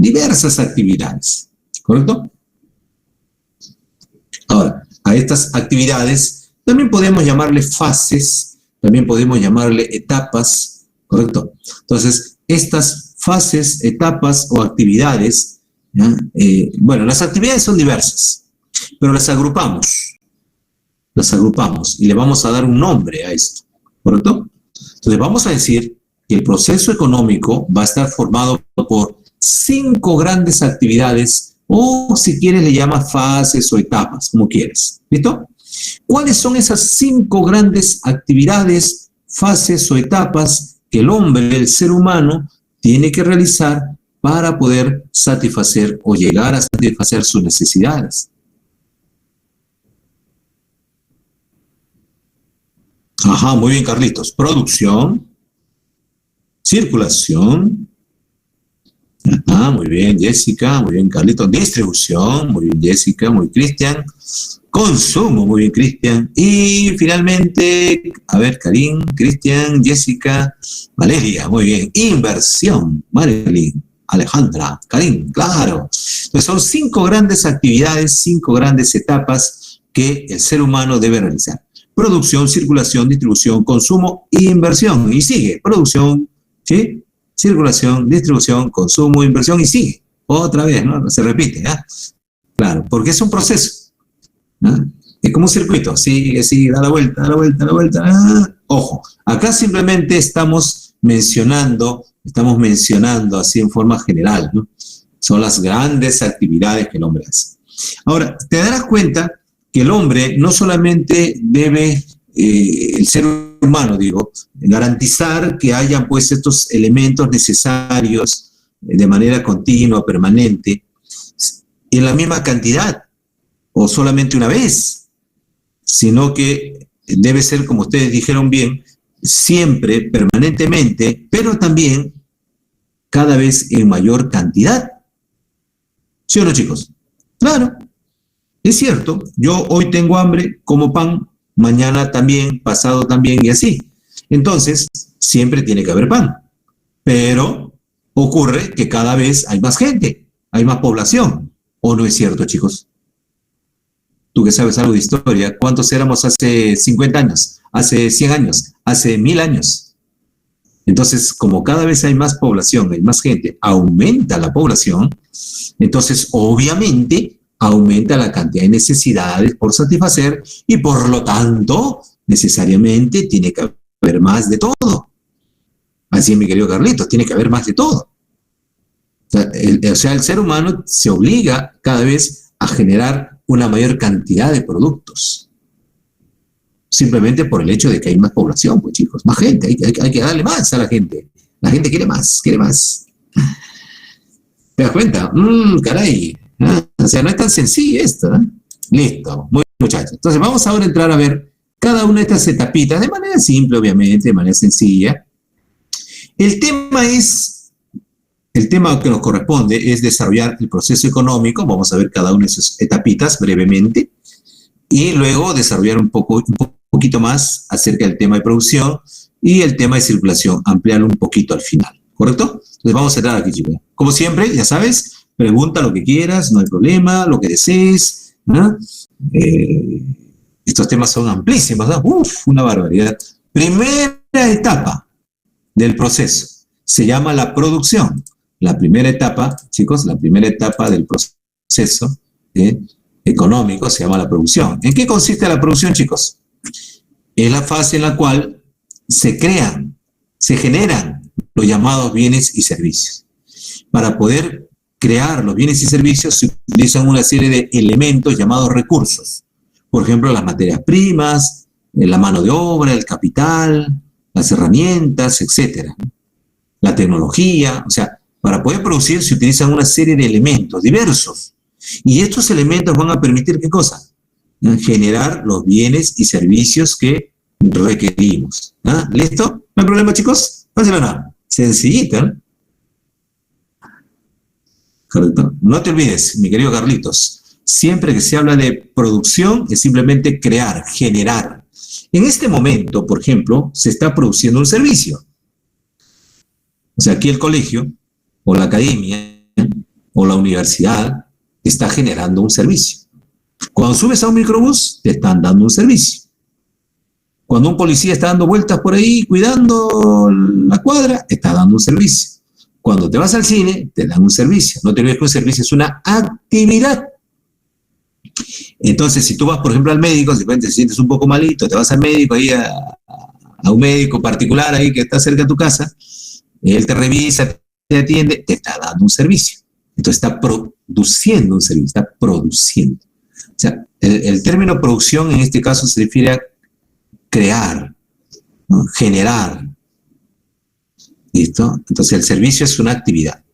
diversas actividades, ¿correcto? Ahora, a estas actividades también podemos llamarle fases, también podemos llamarle etapas, ¿correcto? Entonces, estas fases, etapas o actividades, bueno, las actividades son diversas, pero las agrupamos y le vamos a dar un nombre a esto, ¿correcto? Entonces, vamos a decir que el proceso económico va a estar formado por 5 grandes actividades, o si quieres le llamas fases o etapas, como quieres. ¿Listo? ¿Cuáles son esas 5 grandes actividades, fases o etapas que el hombre, el ser humano, tiene que realizar para poder satisfacer o llegar a satisfacer sus necesidades? Ajá, muy bien, Carlitos. Producción, circulación. Ah, muy bien, Jessica, muy bien, Carlitos. Distribución, muy bien, Jessica, muy Cristian. Consumo, muy bien, Cristian. Y finalmente, a ver, Karim, Cristian, Jessica, Valeria, muy bien. Inversión, Marilyn, Alejandra, Karim, claro. Entonces son 5 grandes actividades, 5 grandes etapas que el ser humano debe realizar. Producción, circulación, distribución, consumo e inversión. Y sigue, producción, ¿sí? Circulación, distribución, consumo, inversión y sigue. Otra vez, ¿no? Se repite, ¿ah? Claro, porque es un proceso. ¿Ah? Es como un circuito, sigue, sigue, da la vuelta, da la vuelta, da la vuelta. ¡Ah! Ojo, acá simplemente estamos mencionando así en forma general, ¿no? Son las grandes actividades que el hombre hace. Ahora, te darás cuenta que el hombre no solamente debe, el ser humano, digo, garantizar que hayan pues estos elementos necesarios de manera continua, permanente, en la misma cantidad o solamente una vez, sino que debe ser, como ustedes dijeron bien, siempre, permanentemente, pero también cada vez en mayor cantidad. ¿Sí o no, chicos? Claro, es cierto, yo hoy tengo hambre, como pan, mañana también, pasado también y así. Entonces, siempre tiene que haber pan. Pero ocurre que cada vez hay más gente, hay más población. ¿O no es cierto, chicos? Tú que sabes algo de historia, ¿cuántos éramos hace 50 años? Hace 100 años, hace 1000 años. Entonces, como cada vez hay más población, hay más gente, aumenta la población, entonces obviamente aumenta la cantidad de necesidades por satisfacer y por lo tanto necesariamente tiene que haber más de todo. Así es, mi querido Carlitos, tiene que haber más de todo. O sea, el ser humano se obliga cada vez a generar una mayor cantidad de productos. Simplemente por el hecho de que hay más población, pues chicos, más gente, hay que darle más a la gente. La gente quiere más, quiere más. ¿Te das cuenta? Caray. O sea, no es tan sencillo esto, ¿eh? Listo, muy bien, muchachos. Entonces vamos ahora a entrar a ver cada una de estas etapitas de manera simple, obviamente, de manera sencilla. El tema que nos corresponde es desarrollar el proceso económico. Vamos a ver cada una de esas etapitas brevemente y luego desarrollar un poquito más acerca del tema de producción y el tema de circulación, ampliarlo un poquito al final, ¿correcto? Entonces vamos a entrar aquí, chicos. Como siempre, ya sabes, pregunta lo que quieras, no hay problema, lo que desees, ¿no? Estos temas son amplísimos, ¿no? Una barbaridad. Primera etapa del proceso se llama la producción. La primera etapa, chicos, la primera etapa del proceso económico se llama la producción. ¿En qué consiste la producción, chicos? Es la fase en la cual se crean, se generan los llamados bienes y servicios. Para poder crear los bienes y servicios se utilizan una serie de elementos llamados recursos. Por ejemplo, las materias primas, la mano de obra, el capital, las herramientas, etcétera. La tecnología, o sea, para poder producir se utilizan una serie de elementos diversos. Y estos elementos van a permitir, ¿qué cosa? Generar los bienes y servicios que requerimos. ¿Ah? ¿Listo? ¿No hay problema, chicos? Fácil o no. Sencillita, ¿no? Correcto. No te olvides, mi querido Carlitos, siempre que se habla de producción es simplemente crear, generar. En este momento, por ejemplo, se está produciendo un servicio. O sea, aquí el colegio o la academia o la universidad te está generando un servicio. Cuando subes a un microbús, te están dando un servicio. Cuando un policía está dando vueltas por ahí cuidando la cuadra, está dando un servicio. Cuando te vas al cine, te dan un servicio. No te olvides que un servicio es una actividad. Entonces, si tú vas, por ejemplo, al médico, si te sientes un poco malito, te vas al médico, ahí a un médico particular ahí que está cerca de tu casa, él te revisa, te atiende, te está dando un servicio. Entonces está produciendo un servicio, está produciendo. O sea, el término producción en este caso se refiere a crear, ¿no? Generar. ¿Listo? Entonces el servicio es una actividad.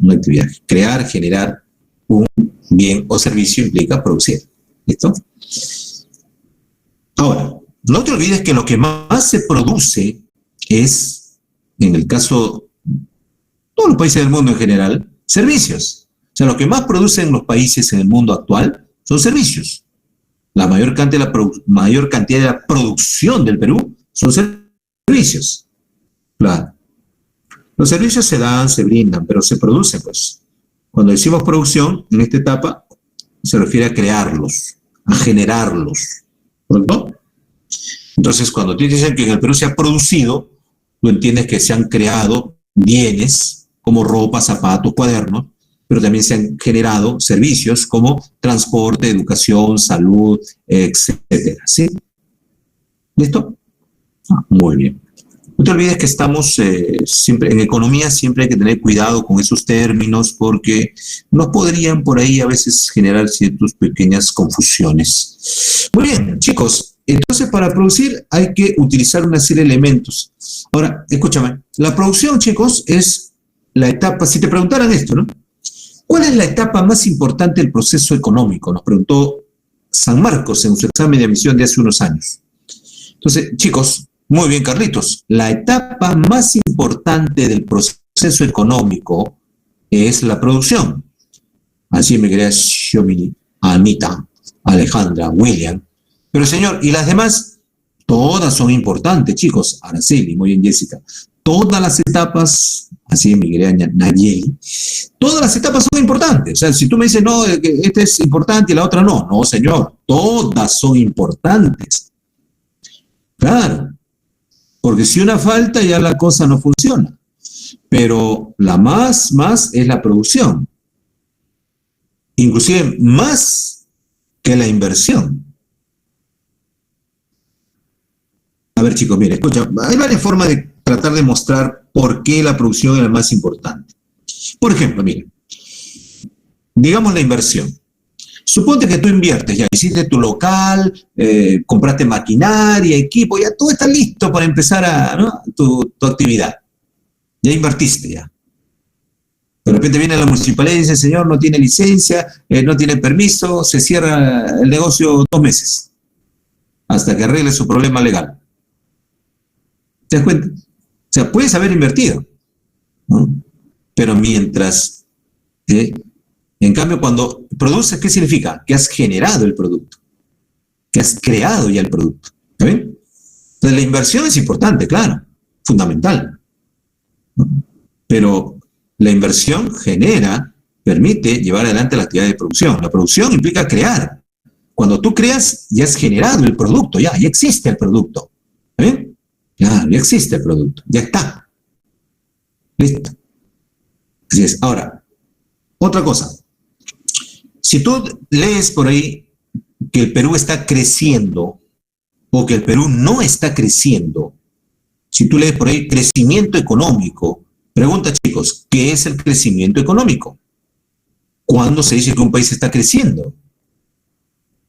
Una actividad. Crear, generar un bien o servicio implica producir. ¿Listo? Ahora, no te olvides que lo que más se produce es, en el caso de todos los países del mundo en general, servicios. O sea, lo que más producen los países en el mundo actual son servicios. La mayor cantidad de la producción del Perú son servicios. Claro. Los servicios se dan, se brindan, pero se producen, pues. Cuando decimos producción, en esta etapa, se refiere a crearlos, a generarlos. ¿Pronto? Entonces, cuando te dicen que en el Perú se ha producido, tú entiendes que se han creado bienes como ropa, zapatos, cuadernos, pero también se han generado servicios como transporte, educación, salud, etcétera. ¿Sí? ¿Listo? Muy bien. No te olvides que estamos siempre en economía, siempre hay que tener cuidado con esos términos porque nos podrían por ahí a veces generar ciertas pequeñas confusiones. Muy bien, chicos, entonces para producir hay que utilizar una serie de elementos. Ahora, escúchame, la producción, chicos, es la etapa, si te preguntaran esto, ¿no? ¿Cuál es la etapa más importante del proceso económico? Nos preguntó San Marcos en su examen de admisión de hace unos años. Entonces, chicos, muy bien, Carlitos, la etapa más importante del proceso económico es la producción. Así me quería Xiomini, Anita, Alejandra, William. Pero señor, ¿y las demás? Todas son importantes, chicos. Araceli, muy bien, Jessica. Todas las etapas, así me quería Nayeli, todas las etapas son importantes. O sea, si tú me dices, no, que esta es importante y la otra no. No, señor, todas son importantes. Claro. Porque si una falta ya la cosa no funciona. Pero la más es la producción. Inclusive más que la inversión. A ver, chicos, miren, escucha, hay varias formas de tratar de mostrar por qué la producción es la más importante. Por ejemplo, miren, digamos la inversión. Suponte que tú inviertes, ya hiciste tu local, compraste maquinaria, equipo, ya todo está listo para empezar ¿no? tu actividad. Ya invertiste ya. De repente viene la municipalidad y dice, señor, no tiene licencia, no tiene permiso, se cierra el negocio 2 meses, hasta que arregle su problema legal. ¿Te das cuenta? O sea, puedes haber invertido, ¿no? Pero mientras... en cambio, cuando produces, ¿qué significa? Que has generado el producto, que has creado ya el producto. ¿Está bien? Entonces, la inversión es importante, claro, fundamental. ¿No? Pero la inversión permite llevar adelante la actividad de producción. La producción implica crear. Cuando tú creas, ya has generado el producto, ya existe el producto. ¿Está bien? Ya existe el producto, ya está. Listo. Así es. Ahora, otra cosa. Si tú lees por ahí que el Perú está creciendo o que el Perú no está creciendo, si tú lees por ahí crecimiento económico, pregunta, chicos, ¿qué es el crecimiento económico? ¿Cuándo se dice que un país está creciendo?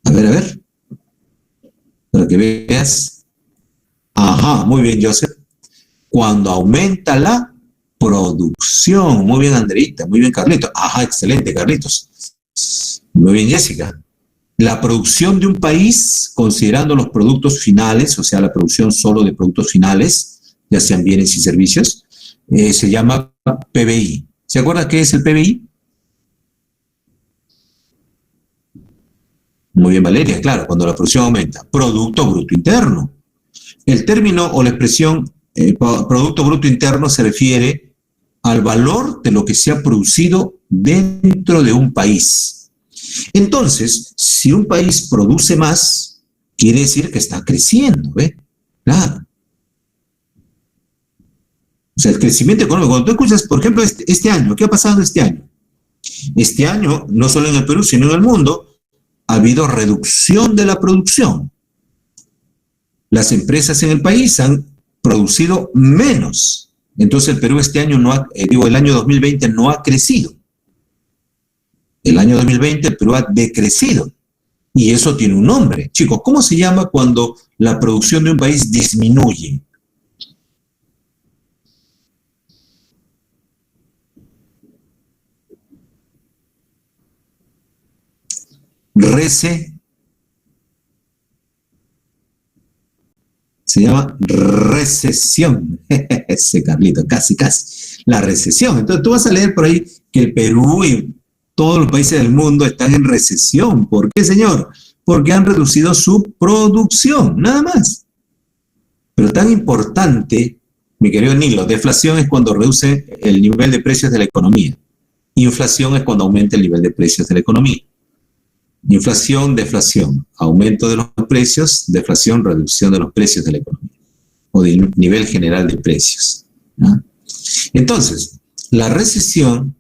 A ver, para que veas. Ajá, muy bien, Joseph. Cuando aumenta la producción. Muy bien, Andreita. Muy bien, Carlitos. Ajá, excelente, Carlitos. Muy bien, Jessica. La producción de un país, considerando los productos finales, o sea, la producción solo de productos finales, ya sean bienes y servicios, se llama PBI. ¿Se acuerdan qué es el PBI? Muy bien, Valeria, claro, cuando la producción aumenta. Producto Bruto Interno. El término o la expresión Producto Bruto Interno se refiere al valor de lo que se ha producido dentro de un país. Entonces, si un país produce más, quiere decir que está creciendo, ¿ve? Claro. O sea, el crecimiento económico, cuando tú escuchas, por ejemplo, este año, ¿qué ha pasado este año? Este año, no solo en el Perú, sino en el mundo, ha habido reducción de la producción. Las empresas en el país han producido menos. Entonces el Perú este año el año 2020 no ha crecido. El año 2020 el Perú ha decrecido. Y eso tiene un nombre. Chicos, ¿cómo se llama cuando la producción de un país disminuye? Se llama recesión. Ese Carlito, casi. La recesión. Entonces tú vas a leer por ahí que el Perú y todos los países del mundo están en recesión. ¿Por qué, señor? Porque han reducido su producción, nada más. Pero tan importante, mi querido Nilo, deflación es cuando reduce el nivel de precios de la economía. Inflación es cuando aumenta el nivel de precios de la economía. Inflación, deflación, aumento de los precios, deflación, reducción de los precios de la economía o del nivel general de precios, ¿no? Entonces, la recesión,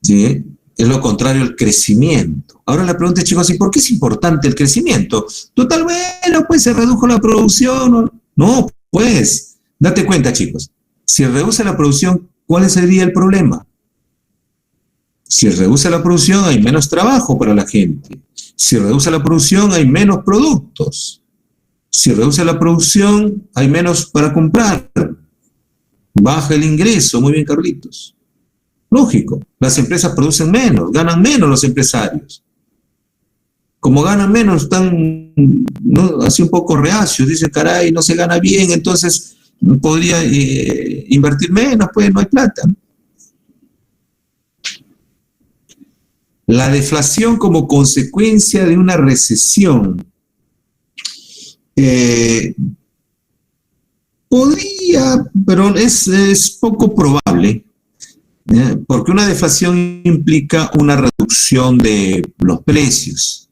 ¿sí?, es lo contrario al crecimiento. Ahora la pregunta es, chicos, ¿y por qué es importante el crecimiento? Total, bueno, pues se redujo la producción. No, pues, date cuenta, chicos, si reduce la producción, ¿cuál sería el problema? Si reduce la producción, hay menos trabajo para la gente. Si reduce la producción, hay menos productos. Si reduce la producción, hay menos para comprar. Baja el ingreso. Muy bien, Carlitos. Lógico. Las empresas producen menos, ganan menos los empresarios. Como ganan menos, están, ¿no?, así un poco reacios. Dicen, caray, no se gana bien, entonces podría invertir menos, pues no hay plata. La deflación como consecuencia de una recesión podría, pero es poco probable, porque una deflación implica una reducción de los precios.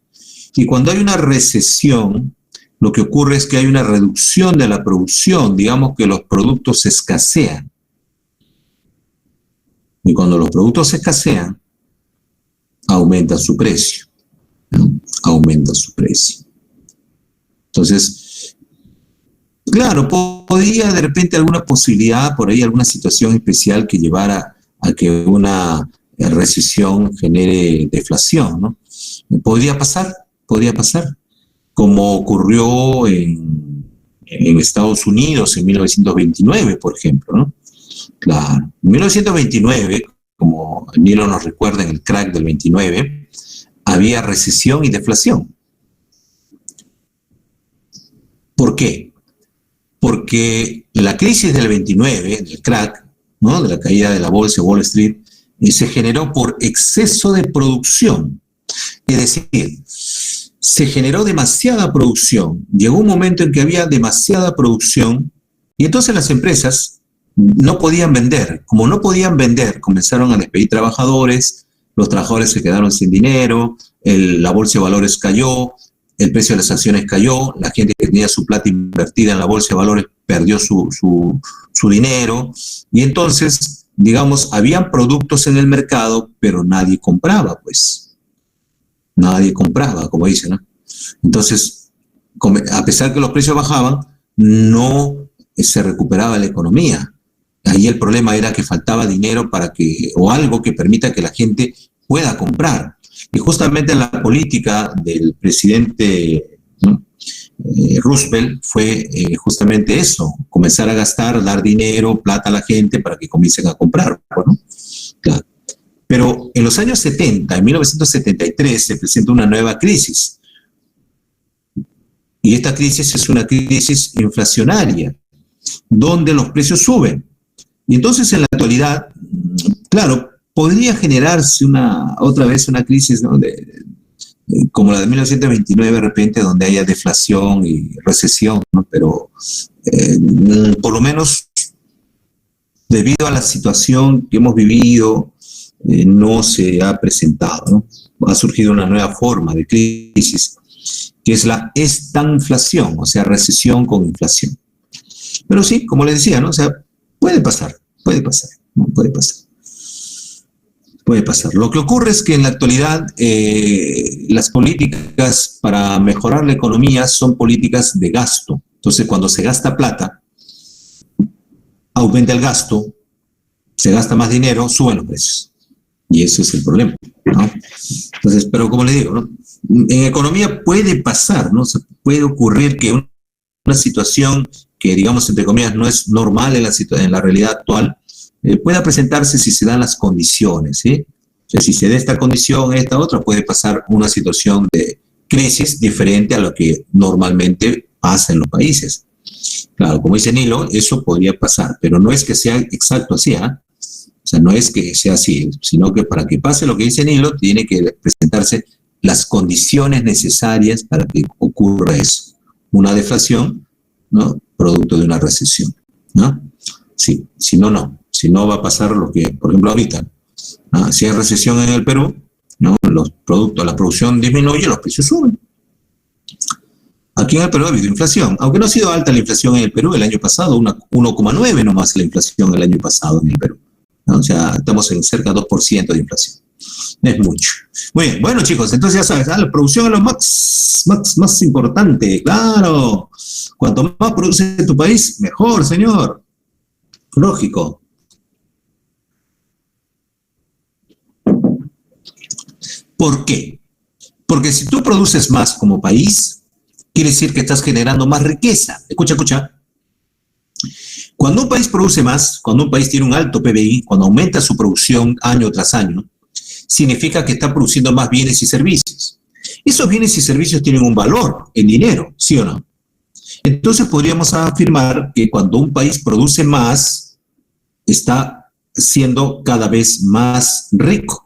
Y cuando hay una recesión, lo que ocurre es que hay una reducción de la producción, digamos que los productos escasean. Y cuando los productos escasean, aumenta su precio, ¿no? Aumenta su precio. Entonces, claro, podría de repente alguna posibilidad, por ahí alguna situación especial que llevara a que una recesión genere deflación, ¿no? Podría pasar, como ocurrió en Estados Unidos en 1929, por ejemplo, ¿no? Claro, en 1929, como Nilo nos recuerda en el crack del 29, había recesión y deflación. ¿Por qué? Porque la crisis del 29, del crack, ¿no?, de la caída de la bolsa de Wall Street, se generó por exceso de producción. Es decir, se generó demasiada producción. Llegó un momento en que había demasiada producción y entonces las empresas no podían vender. Como no podían vender, comenzaron a despedir trabajadores, los trabajadores se quedaron sin dinero, la bolsa de valores cayó, el precio de las acciones cayó, la gente que tenía su plata invertida en la bolsa de valores perdió su dinero, y entonces, digamos, habían productos en el mercado, pero nadie compraba, pues. Nadie compraba, como dicen, ¿no? Entonces, a pesar que los precios bajaban, no se recuperaba la economía. Ahí el problema era que faltaba dinero o algo que permita que la gente pueda comprar. Y justamente la política del presidente, ¿no?, Roosevelt fue justamente eso, comenzar a gastar, dar dinero, plata a la gente para que comiencen a comprar, ¿no? Claro. Pero en los años 70, en 1973, se presenta una nueva crisis. Y esta crisis es una crisis inflacionaria, donde los precios suben. Y entonces en la actualidad, claro, podría generarse otra vez una crisis, ¿no?, como la de 1929 de repente, donde haya deflación y recesión, ¿no? Pero por lo menos debido a la situación que hemos vivido, no se ha presentado, ¿no? Ha surgido una nueva forma de crisis, que es la estanflación, o sea, recesión con inflación. Pero sí, como les decía, ¿no? O sea, puede pasar, ¿no? Puede pasar. Lo que ocurre es que en la actualidad las políticas para mejorar la economía son políticas de gasto. Entonces, cuando se gasta plata, aumenta el gasto, se gasta más dinero, suben los precios. Y eso es el problema, ¿no? Entonces, pero como le digo, ¿no? En economía puede pasar, ¿no? O sea, puede ocurrir que una situación que, digamos, entre comillas, no es normal en la realidad actual, pueda presentarse si se dan las condiciones, ¿sí? O sea, si se da esta condición, esta otra, puede pasar una situación de crisis diferente a lo que normalmente pasa en los países. Claro, como dice Nilo, eso podría pasar, pero no es que sea exacto así, ¿eh? O sea, no es que sea así, sino que para que pase lo que dice Nilo, tiene que presentarse las condiciones necesarias para que ocurra eso. Una deflación, ¿no? Producto de una recesión, ¿no? Sí, si no, no. Si no, va a pasar lo que, por ejemplo, ahorita, ¿no? Si hay recesión en el Perú, ¿no? Los productos, la producción disminuye, los precios suben. Aquí en el Perú ha habido inflación, aunque no ha sido alta la inflación en el Perú el año pasado, 1,9 nomás la inflación el año pasado en el Perú, ¿no? O sea, estamos en cerca de 2% de inflación. Es mucho. Muy bien, bueno chicos, entonces ya sabes, la producción es lo más importante, claro. Cuanto más produce tu país, mejor, señor. Lógico. ¿Por qué? Porque si tú produces más como país, quiere decir que estás generando más riqueza. Escucha, escucha. Cuando un país produce más, cuando un país tiene un alto PBI, cuando aumenta su producción año tras año, significa que está produciendo más bienes y servicios. Esos bienes y servicios tienen un valor en dinero, ¿sí o no? Entonces podríamos afirmar que cuando un país produce más, está siendo cada vez más rico.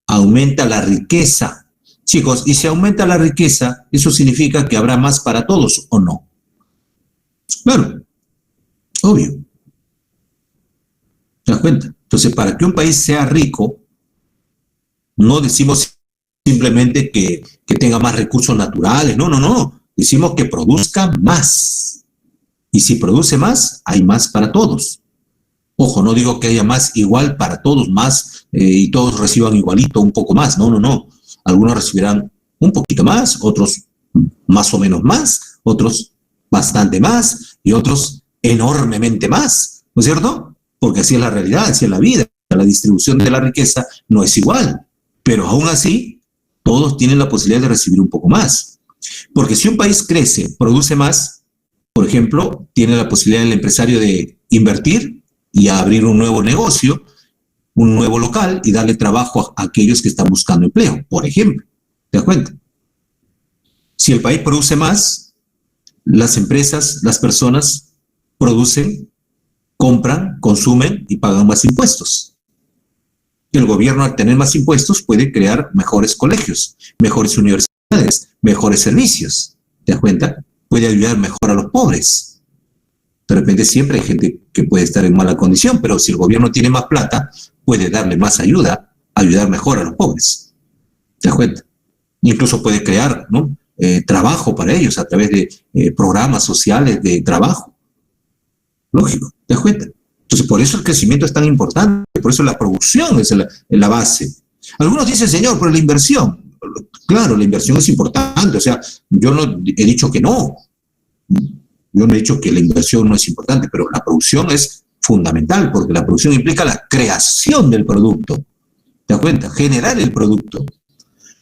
Aumenta la riqueza. Chicos, y si aumenta la riqueza, eso significa que habrá más para todos, ¿o no? Claro, obvio. ¿Te das cuenta? Entonces, para que un país sea rico, no decimos simplemente que tenga más recursos naturales, no, no, no. Decimos que produzca más. Y si produce más, hay más para todos. Ojo, no digo que haya más igual para todos, más y todos reciban igualito, un poco más. No, no, no. Algunos recibirán un poquito más, otros más o menos más, otros bastante más y otros enormemente más. ¿No es cierto? Porque así es la realidad, así es la vida. La distribución de la riqueza no es igual. Pero aún así, todos tienen la posibilidad de recibir un poco más. Porque si un país crece, produce más, por ejemplo, tiene la posibilidad el empresario de invertir y abrir un nuevo negocio, un nuevo local y darle trabajo a aquellos que están buscando empleo, por ejemplo. ¿Te das cuenta? Si el país produce más, las empresas, las personas producen, compran, consumen y pagan más impuestos. El gobierno, al tener más impuestos, puede crear mejores colegios, mejores universidades, mejores servicios. ¿Te das cuenta? Puede ayudar mejor a los pobres. De repente siempre hay gente que puede estar en mala condición, pero si el gobierno tiene más plata, puede darle más ayuda, ayudar mejor a los pobres. ¿Te das cuenta? Incluso puede crear, ¿no? Trabajo para ellos a través de programas sociales de trabajo. Lógico, ¿te das cuenta? Entonces, por eso el crecimiento es tan importante, por eso la producción es la base. Algunos dicen, señor, pero la inversión. Claro, la inversión es importante, o sea, yo no he dicho que no. Yo no he dicho que la inversión no es importante, pero la producción es fundamental, porque la producción implica la creación del producto. ¿Te das cuenta? Generar el producto.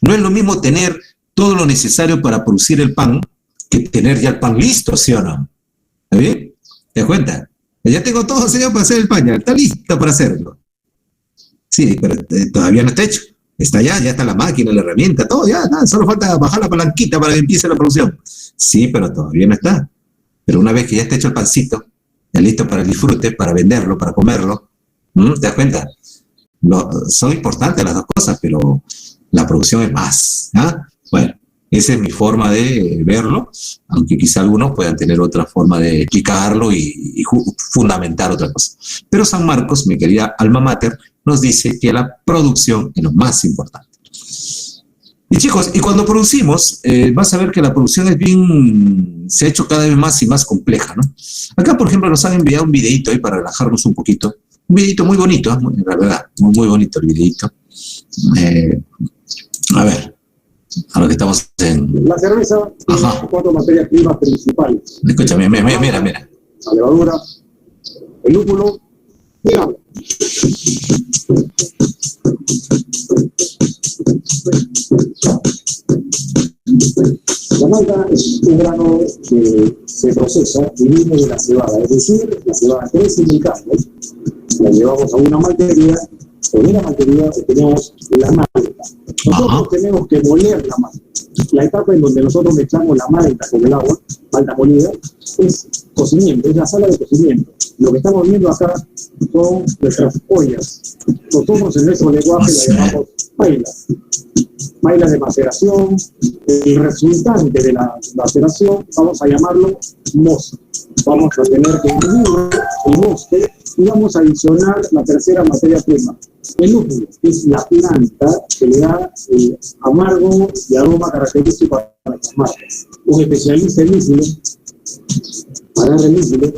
No es lo mismo tener todo lo necesario para producir el pan que tener ya el pan listo, ¿sí o no? ¿Está bien? ¿Te das cuenta? Ya tengo todo, señor, para hacer el pan, ya está listo para hacerlo. Sí, pero todavía no está hecho. Está ya está la máquina, la herramienta, todo ya, nada, solo falta bajar la palanquita para que empiece la producción. Sí, pero todavía no está. Pero una vez que ya está hecho el pancito, ya listo para el disfrute, para venderlo, para comerlo, ¿te das cuenta? Son importantes las dos cosas, pero la producción es más. ¿Ah? Bueno, Esa es mi forma de verlo, aunque quizá algunos puedan tener otra forma de explicarlo y fundamentar otra cosa. Pero San Marcos, mi querida alma mater, nos dice que la producción es lo más importante. Y chicos, y cuando producimos, vas a ver que la producción es bien, se ha hecho cada vez más y más compleja, ¿no? Acá, por ejemplo, nos han enviado un videito ahí para relajarnos un poquito. Un videito muy bonito, la verdad, muy bonito el videito. A ver, ahora que estamos en... La cerveza tiene 4 materias primas principales. Escúchame, mira. La levadura, el lúpulo y el agua. La malta es un grano que se procesa y viene de la cebada, es decir, la cebada crece en el campo, la llevamos a una maltería, en la maltería obtenemos la malta. Nosotros tenemos que moler la malta. La etapa en donde nosotros mezclamos la malta con el agua, malta molida, es cocimiento, es la sala de cocimiento. Lo que estamos viendo acá son nuestras ollas. Nosotros en nuestro lenguaje la llamamos pailas. Pailas de maceración. El resultante de la maceración vamos a llamarlo mosto. Vamos a tener que incluir el mosto y vamos a adicionar la tercera materia prima, el lúpulo, que es la planta que le da el amargo y aroma característico a las marcas. Un especialista en lúpulo, agarra el lúpulo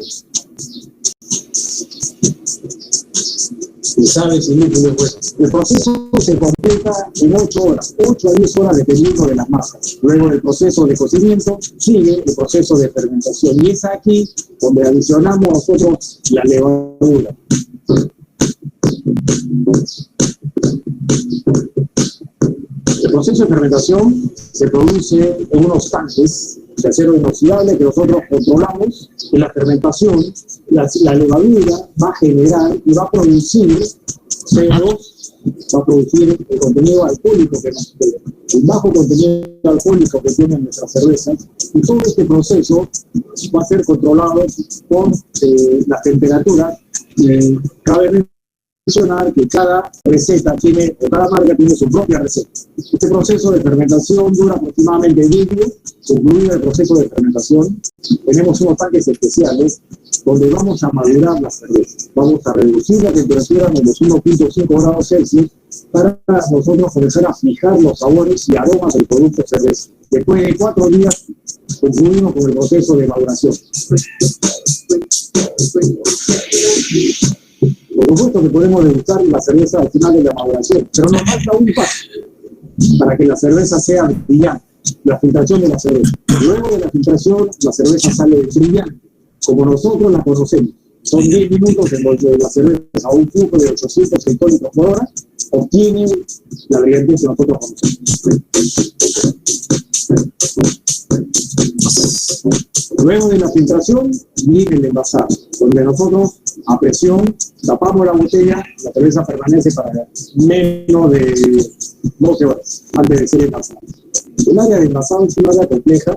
y sabe si el lúpulo es bueno. El proceso se completa en 8 horas, 8 a 10 horas dependiendo de las masas. Luego del proceso de cocimiento sigue el proceso de fermentación y es aquí donde adicionamos nosotros la levadura. El proceso de fermentación se produce en unos tanques de acero inoxidable que nosotros controlamos. En la fermentación, la levadura va a generar y va a producir CO2, va a producir el contenido alcohólico que nos queda, el bajo contenido alcohólico que tiene nuestra cerveza, y todo este proceso va a ser controlado por la temperatura. Cabe mencionar que cada receta tiene, o cada marca tiene su propia receta. Este proceso de fermentación dura aproximadamente 10 días. Concluido el proceso de fermentación, tenemos unos tanques especiales donde vamos a madurar la cerveza. Vamos a reducir la temperatura a menos 1.5 grados Celsius para nosotros comenzar a fijar los sabores y aromas del producto cerveza. Después de 4 días, concluimos con el proceso de maduración. Por supuesto que podemos degustar la cerveza al final de la maduración, pero nos falta un paso para que la cerveza sea brillante, la filtración de la cerveza. Luego de la filtración, la cerveza sale brillante, como nosotros la conocemos. Son 10 minutos en donde la cerveza a un flujo de 800 hectolitros por hora obtiene la brillantez que nosotros conocemos. Luego de la filtración viene el envasado, donde nosotros a presión tapamos la botella, la cerveza permanece para menos de 12 horas antes de ser envasada. El área de envasado es un área compleja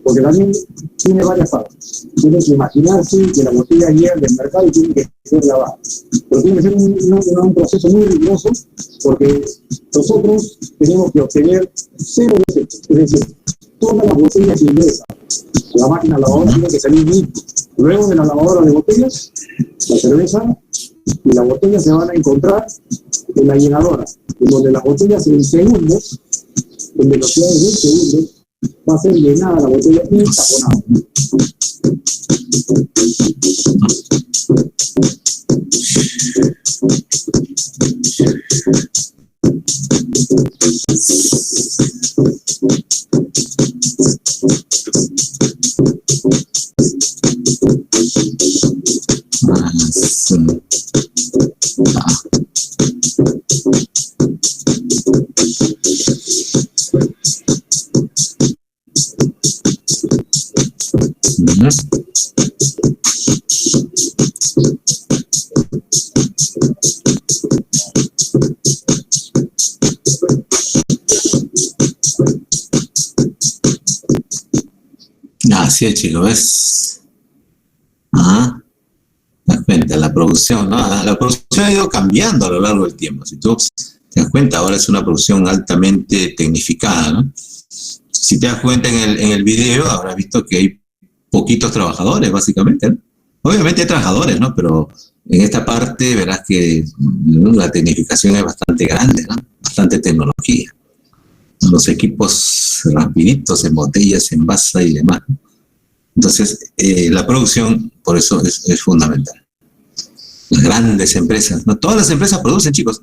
porque también tiene varias fases. Tienen que imaginarse que la botella llega del mercado y tiene que ser lavada. Pero tiene que ser un proceso muy riguroso porque nosotros tenemos que obtener 0 desechos, es decir, todas las botellas ingresan. La máquina lavadora tiene que salir limpia. Luego de la lavadora de botellas, la cerveza y la botella se van a encontrar en la llenadora, en donde las botellas en segundos, en velocidades de segundos, va a ser llenada la botella y taponada. Así es, chicos, ¿ves? Te das cuenta, la producción, ¿no? La producción ha ido cambiando a lo largo del tiempo. Si tú ¿Te das cuenta? Ahora es una producción altamente tecnificada, ¿no? Si te das cuenta en el video, habrás visto que hay poquitos trabajadores, básicamente, ¿no? Obviamente hay trabajadores, ¿no? Pero en esta parte verás que la tecnificación es bastante grande, ¿no? Bastante tecnología. Los equipos rapiditos, en botellas, en envasa y demás, ¿no? Entonces, la producción, por eso es fundamental. Las grandes empresas, no todas las empresas producen, chicos,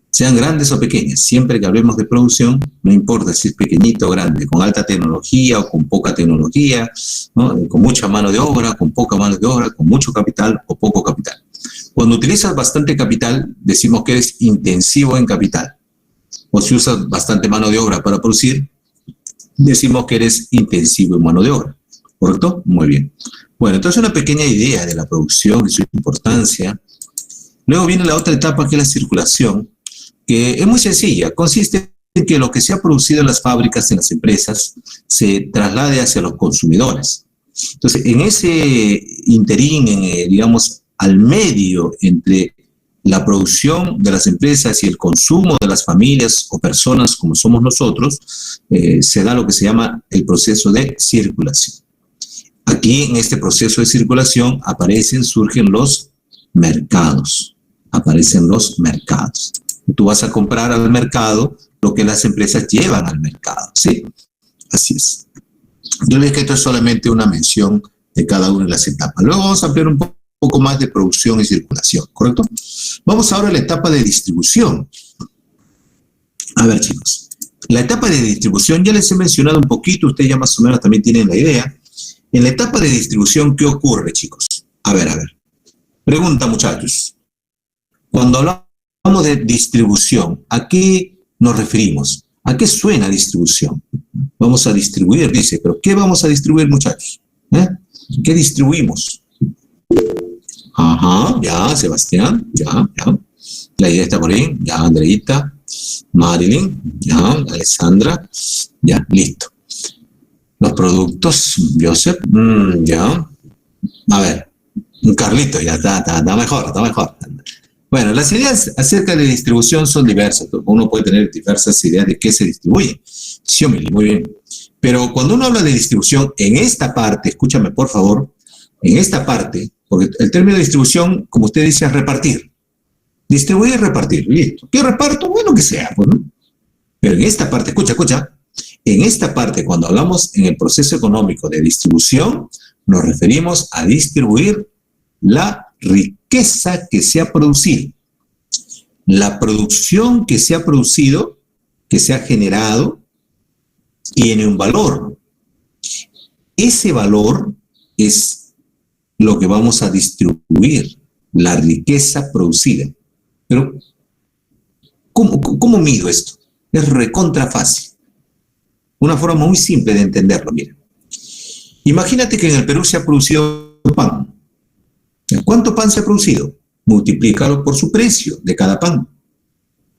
sean grandes o pequeñas. Siempre que hablemos de producción, no importa si es pequeñito o grande, con alta tecnología o con poca tecnología, ¿no? Con mucha mano de obra, con poca mano de obra, con mucho capital o poco capital. Cuando utilizas bastante capital, decimos que eres intensivo en capital. O si usas bastante mano de obra para producir, decimos que eres intensivo en mano de obra. ¿Correcto? Muy bien. Bueno, entonces una pequeña idea de la producción y su importancia. Luego viene la otra etapa, que es la circulación, que es muy sencilla. Consiste en que lo que se ha producido en las fábricas, en las empresas, se traslade hacia los consumidores. Entonces, en ese interín, digamos, al medio entre la producción de las empresas y el consumo de las familias o personas como somos nosotros, se da lo que se llama el proceso de circulación. Aquí, en este proceso de circulación, surgen los mercados. Aparecen los mercados. Tú vas a comprar al mercado lo que las empresas llevan al mercado, ¿sí? Así es. Yo les digo que esto es solamente una mención de cada una de las etapas. Luego vamos a ampliar un poco más de producción y circulación, ¿correcto? Vamos ahora a la etapa de distribución. A ver, chicos. La etapa de distribución ya les he mencionado un poquito, ustedes ya más o menos también tienen la idea. En la etapa de distribución, ¿qué ocurre, chicos? A ver. Pregunta, muchachos. Cuando hablamos de distribución, ¿a qué nos referimos? ¿A qué suena distribución? Vamos a distribuir, dice, pero ¿qué vamos a distribuir, muchachos? ¿Qué distribuimos? Ajá, ya, Sebastián, ya. La idea está por ahí, ya, Andreita, Marilyn, ya, Alessandra, ya, listo. Los productos, Joseph, ya. A ver, Carlito, ya está mejor. Bueno, las ideas acerca de distribución son diversas. Uno puede tener diversas ideas de qué se distribuye. Sí, muy bien. Pero cuando uno habla de distribución, en esta parte, escúchame por favor, en esta parte, porque el término de distribución, como usted dice, es repartir. Distribuir y repartir, listo. ¿Qué reparto? Bueno, que sea, pues, ¿no? Pero en esta parte, escucha, en esta parte, cuando hablamos en el proceso económico de distribución, nos referimos a distribuir la riqueza que se ha producido. La producción que se ha producido, que se ha generado, tiene un valor. Ese valor es lo que vamos a distribuir, la riqueza producida. Pero, ¿cómo mido esto? Es recontra fácil. Una forma muy simple de entenderlo, miren. Imagínate que en el Perú se ha producido pan. ¿Cuánto pan se ha producido? Multiplícalo por su precio de cada pan.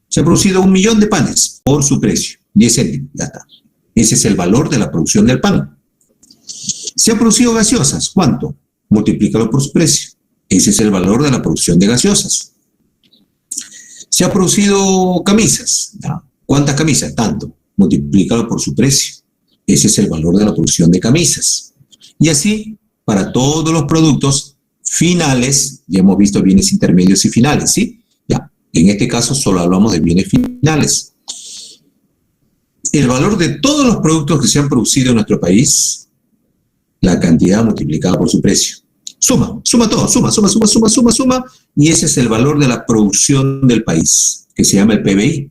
Se ha producido 1 millón de panes por su precio, 10 céntimos, ya está. Ese es el valor de la producción del pan. Se ha producido gaseosas, ¿cuánto? Multiplícalo por su precio. Ese es el valor de la producción de gaseosas. Se ha producido camisas, ¿ya? ¿Cuántas camisas? Tanto. Multiplícalo por su precio. Ese es el valor de la producción de camisas. Y así, para todos los productos finales, ya hemos visto bienes intermedios y finales, ¿sí? Ya, en este caso solo hablamos de bienes finales. El valor de todos los productos que se han producido en nuestro país, la cantidad multiplicada por su precio. Suma todo, suma, y ese es el valor de la producción del país, que se llama el PBI,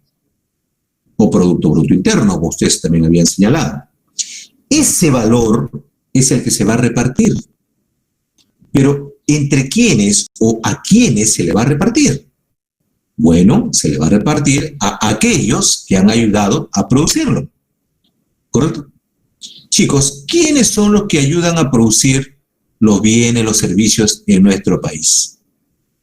o Producto Bruto Interno, como ustedes también habían señalado. Ese valor es el que se va a repartir. Pero, ¿entre quiénes o a quiénes se le va a repartir? Bueno, se le va a repartir a aquellos que han ayudado a producirlo. ¿Correcto? Chicos, ¿quiénes son los que ayudan a producir los bienes, los servicios en nuestro país?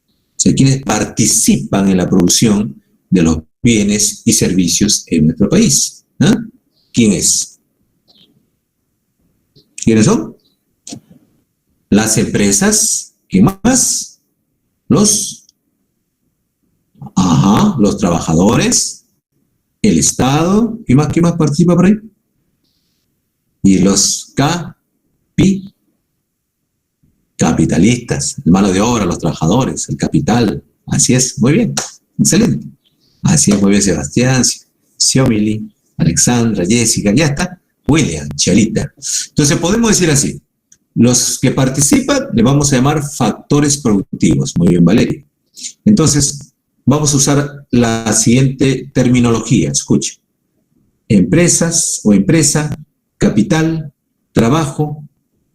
O sea, ¿quiénes participan en la producción de los bienes y servicios en nuestro país? ¿Quién es? ¿Quiénes son? Las empresas. ¿Qué más? Ajá, los trabajadores, el Estado, ¿qué más participa por ahí? Y los capitalistas, el mano de obra, los trabajadores, el capital. Así es, muy bien, excelente. Así es, muy bien, Sebastián, Xiomili, Alexandra, Jessica, ya está, William, Chelita. Entonces podemos decir así, los que participan le vamos a llamar factores productivos. Muy bien, Valeria. Entonces, vamos a usar la siguiente terminología, escuche. Empresas o empresa, capital, trabajo,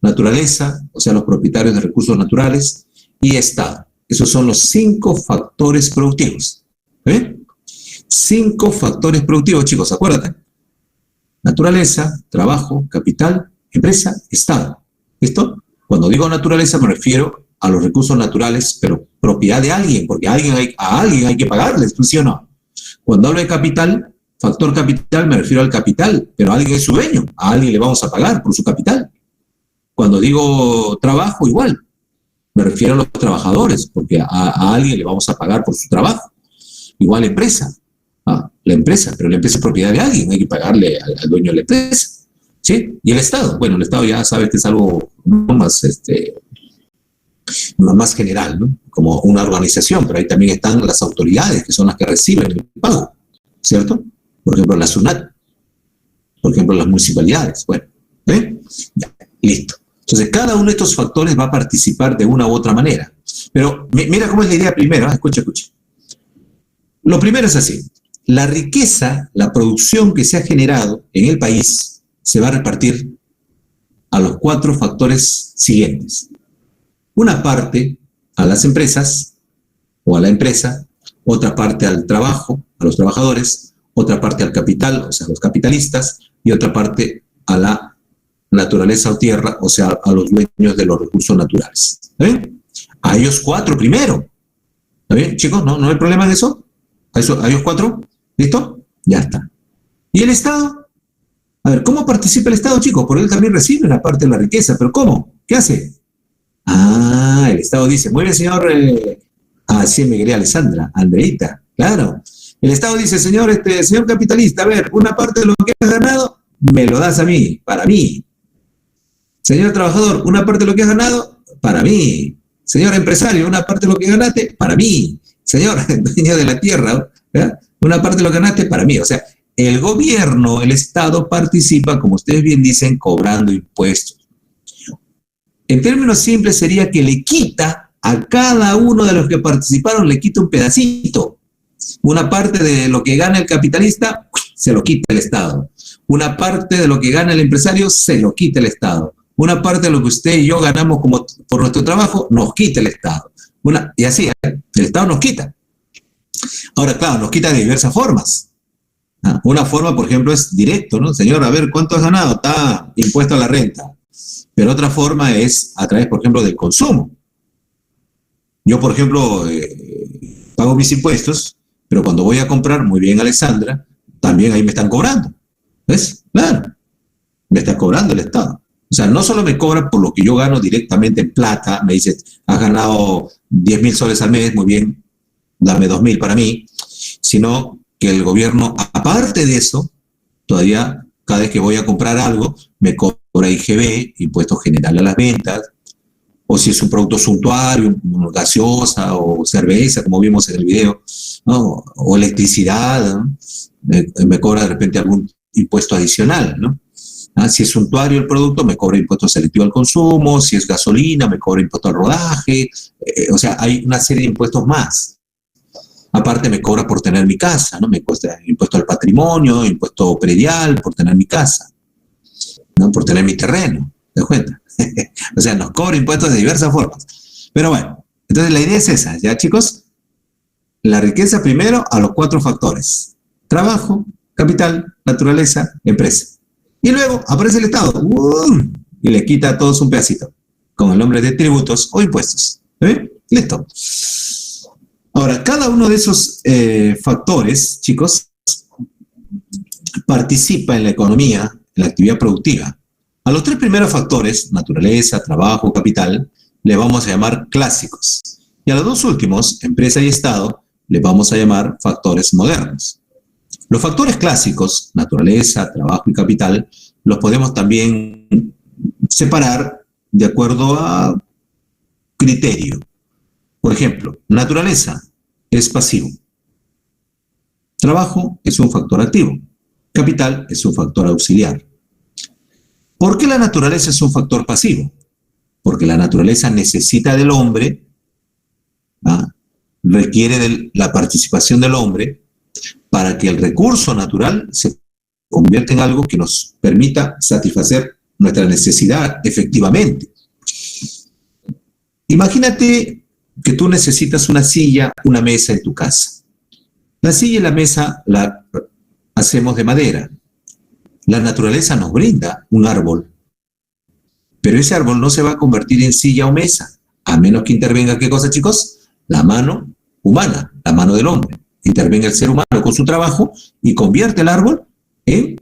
naturaleza, o sea, los propietarios de recursos naturales, y Estado. Esos son los 5 factores productivos. ¿Eh? 5 factores productivos, chicos, acuérdate. Naturaleza, trabajo, capital, empresa, Estado. ¿Listo? Cuando digo naturaleza me refiero a los recursos naturales, pero propiedad de alguien, porque a alguien hay que pagarles, ¿sí o no? Cuando hablo de capital, factor capital, me refiero al capital, pero alguien es su dueño, a alguien le vamos a pagar por su capital. Cuando digo trabajo, igual, me refiero a los trabajadores, porque a alguien le vamos a pagar por su trabajo. Igual empresa, la empresa, pero la empresa es propiedad de alguien, hay que pagarle al dueño de la empresa. ¿Sí? Y el Estado, bueno, el Estado ya sabe que es algo más general, ¿no? Como una organización, pero ahí también están las autoridades, que son las que reciben el pago, ¿cierto? Por ejemplo, la SUNAT, por ejemplo, las municipalidades, bueno, ¿eh? Ya, listo. Entonces, cada uno de estos factores va a participar de una u otra manera. Pero mira cómo es la idea primero, ¿eh? Escucha. Lo primero es así, la riqueza, la producción que se ha generado en el país, se va a repartir a los 4 factores siguientes. Una parte a las empresas o a la empresa, otra parte al trabajo, a los trabajadores, otra parte al capital, o sea, a los capitalistas, y otra parte a la naturaleza o tierra, o sea, a los dueños de los recursos naturales. ¿Está bien? A ellos 4 primero. ¿Está bien, chicos? ¿No hay problema en eso? ¿A ellos 4? ¿Listo? Ya está. ¿Y el Estado? A ver, ¿cómo participa el Estado, chicos? Porque él también recibe una parte de la riqueza, pero ¿cómo? ¿Qué hace? El Estado dice, muy bien, señor, sí me quería Alessandra, Andreita, claro. El Estado dice, señor capitalista, a ver, una parte de lo que has ganado, me lo das a mí, para mí. Señor trabajador, una parte de lo que has ganado, para mí. Señor empresario, una parte de lo que ganaste, para mí. Señor dueño de la tierra, ¿verdad? Una parte de lo que ganaste, para mí. O sea, el gobierno, el Estado participa, como ustedes bien dicen, cobrando impuestos. En términos simples sería que le quita a cada uno de los que participaron, le quita un pedacito. Una parte de lo que gana el capitalista, se lo quita el Estado. Una parte de lo que gana el empresario, se lo quita el Estado. Una parte de lo que usted y yo ganamos por nuestro trabajo, nos quita el Estado. Y así, el Estado nos quita. Ahora, claro, nos quita de diversas formas. Una forma, por ejemplo, es directo, ¿no? Señor, a ver, ¿cuánto has ganado? Está impuesto a la renta. Pero otra forma es a través, por ejemplo, del consumo. Yo, por ejemplo, pago mis impuestos, pero cuando voy a comprar, muy bien, Alexandra, también ahí me están cobrando. ¿Ves? Claro, me está cobrando el Estado. O sea, no solo me cobra por lo que yo gano directamente en plata, me dice, has ganado 10.000 soles al mes, muy bien, dame 2.000 para mí, sino que el gobierno, aparte de eso, todavía cada vez que voy a comprar algo, me cobra IGB, Impuesto General a las Ventas, o si es un producto suntuario, gaseosa o cerveza, como vimos en el video, ¿no? O electricidad, ¿no? Me cobra de repente algún impuesto adicional, ¿no? Si es suntuario el producto, me cobra impuesto selectivo al consumo, si es gasolina, me cobra impuesto al rodaje, o sea, hay una serie de impuestos más. Aparte me cobra por tener mi casa, ¿no? Me cuesta impuesto al patrimonio, impuesto predial por tener mi casa, ¿no? Por tener mi terreno, ¿te das cuenta? O sea, nos cobra impuestos de diversas formas. Pero bueno, entonces la idea es esa, ¿ya, chicos? La riqueza primero a los 4 factores. Trabajo, capital, naturaleza, empresa. Y luego aparece el Estado y le quita a todos un pedacito, con el nombre de tributos o impuestos. Listo. Ahora, cada uno de esos factores, chicos, participa en la economía, en la actividad productiva. A los 3 primeros factores, naturaleza, trabajo, capital, le vamos a llamar clásicos. Y a los 2 últimos, empresa y Estado, le vamos a llamar factores modernos. Los factores clásicos, naturaleza, trabajo y capital, los podemos también separar de acuerdo a criterio. Por ejemplo, naturaleza es pasivo. Trabajo es un factor activo. Capital es un factor auxiliar. ¿Por qué la naturaleza es un factor pasivo? Porque la naturaleza necesita del hombre, requiere de la participación del hombre para que el recurso natural se convierta en algo que nos permita satisfacer nuestra necesidad efectivamente. Imagínate que tú necesitas una silla, una mesa en tu casa. La silla y la mesa la hacemos de madera. La naturaleza nos brinda un árbol, pero ese árbol no se va a convertir en silla o mesa, a menos que intervenga, ¿qué cosa, chicos? La mano humana, la mano del hombre. Intervenga el ser humano con su trabajo y convierte el árbol en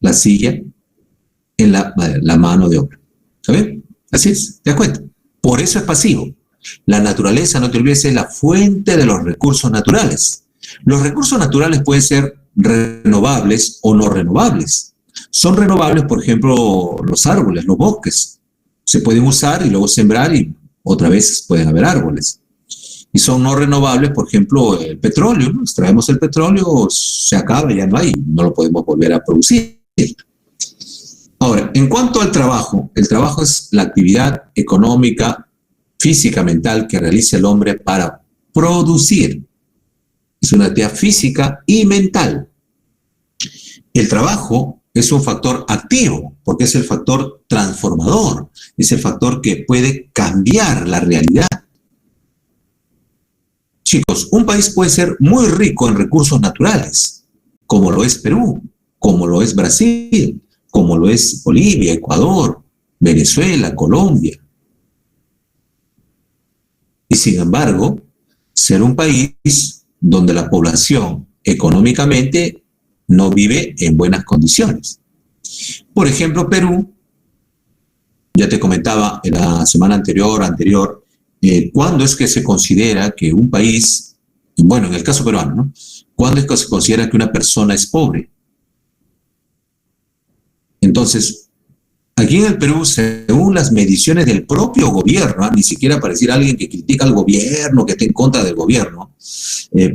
la silla, en la mano de obra. ¿Sabes? Así es, ¿te das cuenta? Por eso es pasivo. La naturaleza, no te olvides, es la fuente de los recursos naturales. Los recursos naturales pueden ser renovables o no renovables. Son renovables, por ejemplo, los árboles, los bosques. Se pueden usar y luego sembrar y otra vez pueden haber árboles. Y son no renovables, por ejemplo, el petróleo, ¿no? Extraemos el petróleo, se acaba, ya no hay, no lo podemos volver a producir. Ahora, en cuanto al trabajo, el trabajo es la actividad económica, física, mental que realiza el hombre para producir. Es una actividad física y mental. El trabajo es un factor activo, porque es el factor transformador, es el factor que puede cambiar la realidad. Chicos, un país puede ser muy rico en recursos naturales, como lo es Perú, como lo es Brasil, como lo es Bolivia, Ecuador, Venezuela, Colombia. Y sin embargo, ser un país donde la población económicamente no vive en buenas condiciones. Por ejemplo, Perú, ya te comentaba en la semana anterior, ¿cuándo es que se considera que un país, bueno, en el caso peruano, ¿no? ¿Cuándo es que se considera que una persona es pobre? Entonces, aquí en el Perú, según las mediciones del propio gobierno, ni siquiera para decir alguien que critica al gobierno, que esté en contra del gobierno,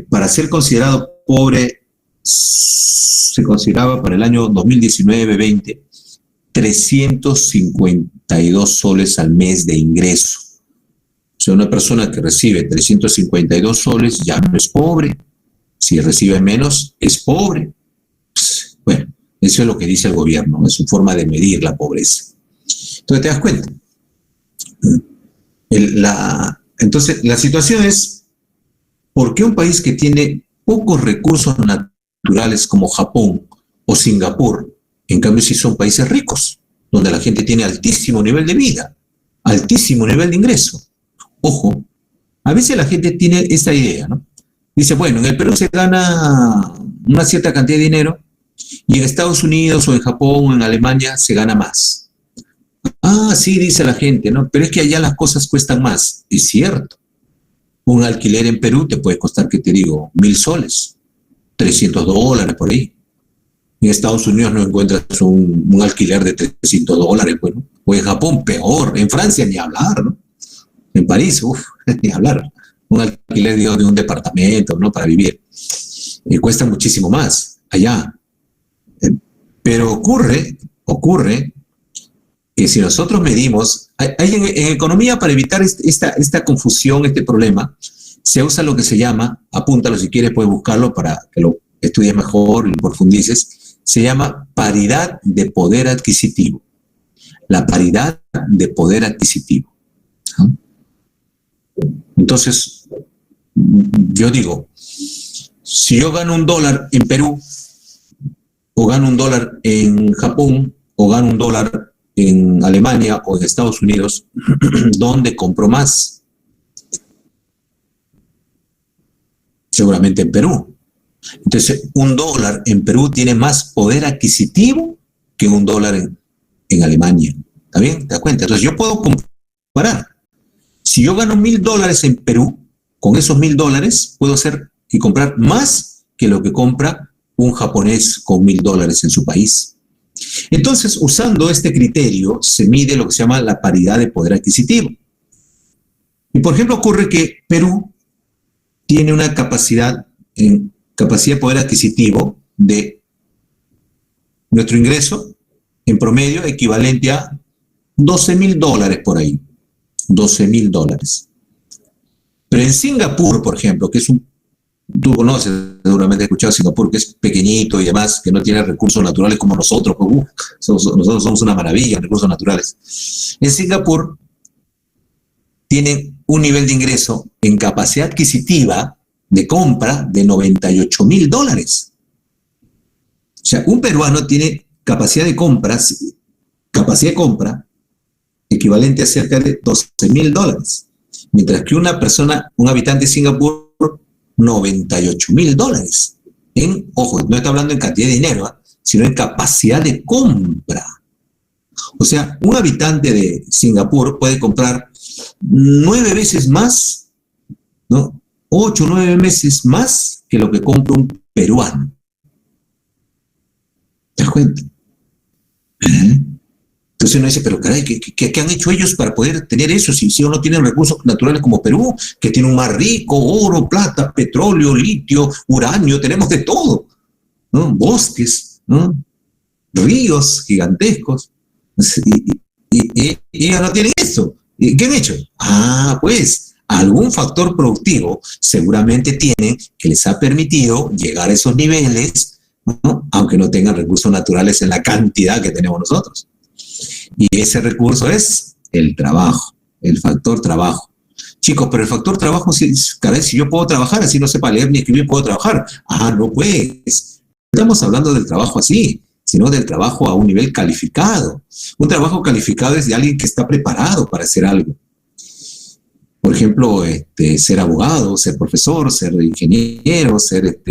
para ser considerado pobre, se consideraba para el año 2019-20 352 soles al mes de ingreso. O sea, una persona que recibe 352 soles ya no es pobre. Si recibe menos, es pobre. Pues, bueno, eso es lo que dice el gobierno, es su forma de medir la pobreza. Entonces, ¿te das cuenta? Entonces, la situación es, ¿por qué un país que tiene pocos recursos naturales como Japón o Singapur, en cambio sí son países ricos, donde la gente tiene altísimo nivel de vida, altísimo nivel de ingreso? Ojo, a veces la gente tiene esta idea, ¿no? Dice, bueno, en el Perú se gana una cierta cantidad de dinero y en Estados Unidos o en Japón o en Alemania se gana más. Ah, sí, dice la gente, ¿no? Pero es que allá las cosas cuestan más. Es cierto. Un alquiler en Perú te puede costar, ¿qué te digo? 1,000 soles, $300 por ahí. En Estados Unidos no encuentras un alquiler de $300, bueno. O en Japón, peor. En Francia, ni hablar, ¿no? En París, ni hablar. Un alquiler de un departamento, ¿no? Para vivir. Cuesta muchísimo más allá. Pero ocurre que si nosotros medimos, en economía, para evitar esta confusión, este problema, se usa lo que se llama, apúntalo si quieres, puedes buscarlo para que lo estudies mejor y lo profundices, se llama paridad de poder adquisitivo. La paridad de poder adquisitivo. ¿Ah? Entonces, yo digo, si yo gano $1 en Perú, o gano $1 en Japón, o gano $1 en Alemania o en Estados Unidos, ¿dónde compro más? Seguramente en Perú. Entonces, $1 en Perú tiene más poder adquisitivo que $1 en Alemania. ¿Está bien? ¿Te das cuenta? Entonces, yo puedo comparar. Si yo gano $1,000 en Perú, con esos $1.000 puedo hacer y comprar más que lo que compra un japonés con $1.000 en su país. Entonces, usando este criterio, se mide lo que se llama la paridad de poder adquisitivo. Y, por ejemplo, ocurre que Perú tiene una capacidad de poder adquisitivo de nuestro ingreso, en promedio, equivalente a $12.000 por ahí. $12.000. Pero en Singapur, por ejemplo, que es tú conoces, seguramente has escuchado Singapur, que es pequeñito y demás, que no tiene recursos naturales como nosotros, pues, nosotros somos una maravilla en recursos naturales. En Singapur tienen un nivel de ingreso en capacidad adquisitiva de compra de $98.000. O sea, un peruano tiene capacidad de compra equivalente a cerca de $12.000, mientras que una persona, un habitante de Singapur, $98.000. Ojo, no está hablando en cantidad de dinero, sino en capacidad de compra. O sea, un habitante de Singapur puede comprar 9 veces más, ¿no? 8 o 9 veces más que lo que compra un peruano. ¿Te das cuenta? Entonces uno dice, pero caray, ¿qué han hecho ellos para poder tener eso? Si no tienen recursos naturales como Perú, que tiene un mar rico, oro, plata, petróleo, litio, uranio, tenemos de todo, ¿no? Bosques, ¿no? Ríos gigantescos. Y ellos no tienen eso. ¿Qué han hecho? Pues algún factor productivo seguramente tienen que les ha permitido llegar a esos niveles, ¿no? Aunque no tengan recursos naturales en la cantidad que tenemos nosotros. Y ese recurso es el trabajo, el factor trabajo. Chicos, pero el factor trabajo, cada vez si yo puedo trabajar, así no sepa leer ni escribir, puedo trabajar. No pues. No estamos hablando del trabajo así, sino del trabajo a un nivel calificado. Un trabajo calificado es de alguien que está preparado para hacer algo. Por ejemplo, ser abogado, ser profesor, ser ingeniero, ser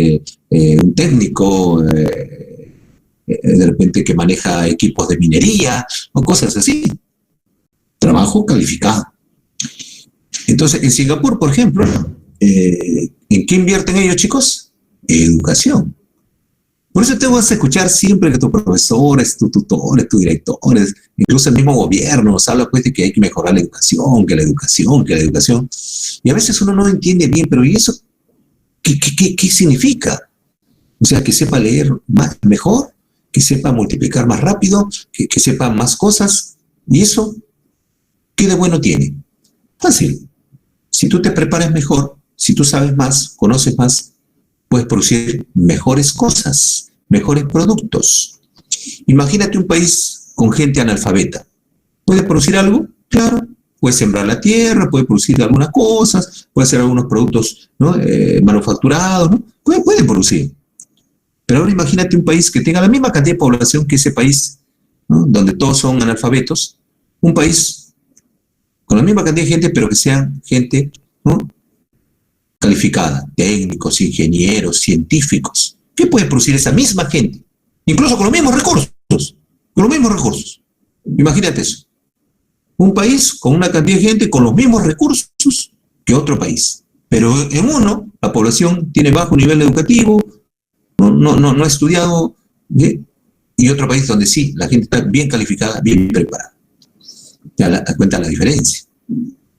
un técnico, de repente que maneja equipos de minería o cosas así. Trabajo calificado. Entonces, en Singapur, por ejemplo, ¿en qué invierten ellos, chicos? Educación. Por eso te vas a escuchar siempre que tus profesores, tus tutores, tus directores, incluso el mismo gobierno nos habla pues de que hay que mejorar la educación, que la educación, que la educación. Y a veces uno no entiende bien, pero ¿y eso qué significa? O sea, que sepa leer mejor, que sepa multiplicar más rápido, que sepa más cosas. ¿Y eso qué de bueno tiene? Fácil. Si tú te preparas mejor, si tú sabes más, conoces más, puedes producir mejores cosas, mejores productos. Imagínate un país con gente analfabeta. ¿Puede producir algo? Claro. Puede sembrar la tierra, puede producir algunas cosas, puede hacer algunos productos, ¿no? Manufacturados, ¿no? Puede producir. Pero ahora imagínate un país que tenga la misma cantidad de población que ese país, ¿no? Donde todos son analfabetos. Un país con la misma cantidad de gente, pero que sean gente, ¿no? Calificada, técnicos, ingenieros, científicos. ¿Qué puede producir esa misma gente? Incluso con los mismos recursos. Con los mismos recursos. Imagínate eso. Un país con una cantidad de gente con los mismos recursos que otro país. Pero en uno, la población tiene bajo nivel educativo, no ha estudiado, ¿sí? Y otro país donde sí, la gente está bien calificada, bien preparada. Te das cuenta la diferencia.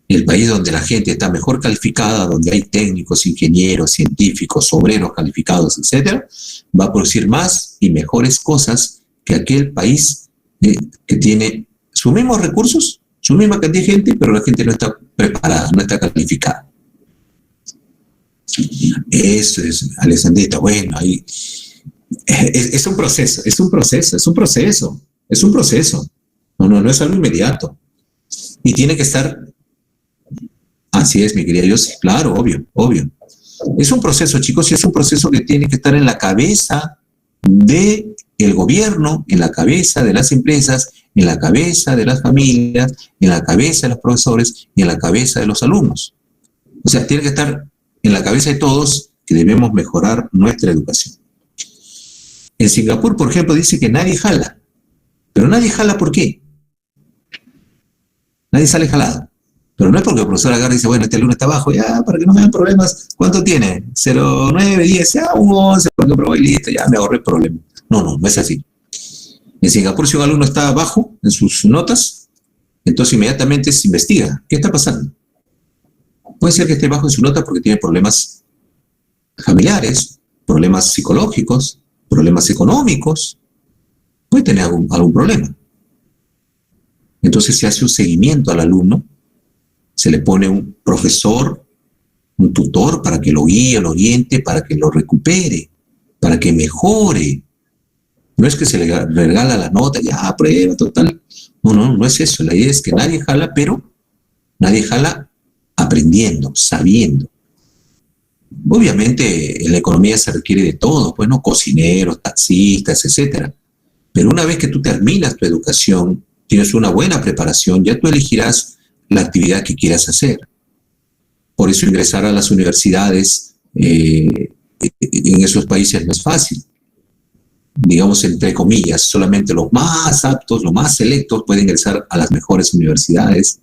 El país donde la gente está mejor calificada, donde hay técnicos, ingenieros, científicos, obreros calificados, etcétera, va a producir más y mejores cosas que aquel país que tiene sus mismos recursos, su misma cantidad de gente, pero la gente no está preparada, no está calificada. Eso es, Alessandrita. Bueno, ahí es un proceso. No es algo inmediato. Y tiene que estar. Así es, mi querida Yossi, claro, obvio. Es un proceso, chicos, y es un proceso que tiene que estar en la cabeza del gobierno, en la cabeza de las empresas, en la cabeza de las familias, en la cabeza de los profesores y en la cabeza de los alumnos. O sea, tiene que estar en la cabeza de todos que debemos mejorar nuestra educación. En Singapur, por ejemplo, dice que nadie jala. Pero nadie jala, ¿por qué? Nadie sale jalado. Pero no es porque el profesor agarra y dice, bueno, este alumno está abajo, ya, para que no me den problemas. ¿Cuánto tiene? 0,9, 10, ya, un 11, porque probó y listo, ya me ahorré el problema. No es así. En Singapur, si un alumno está abajo en sus notas, entonces inmediatamente se investiga. ¿Qué está pasando? Puede ser que esté bajo en su nota porque tiene problemas familiares, problemas psicológicos, problemas económicos. Puede tener algún problema. Entonces se hace un seguimiento al alumno, se le pone un profesor, un tutor para que lo guíe, lo oriente, para que lo recupere, para que mejore. No es que se le regala la nota, ya, prueba, total. No es eso. La idea es que nadie jala, pero nadie jala aprendiendo, sabiendo. Obviamente en la economía se requiere de todo, pues, ¿no? Cocineros, taxistas, etcétera. Pero una vez que tú terminas tu educación, tienes una buena preparación, ya tú elegirás la actividad que quieras hacer. Por eso ingresar a las universidades en esos países no es fácil. Digamos, entre comillas, solamente los más aptos, los más selectos pueden ingresar a las mejores universidades.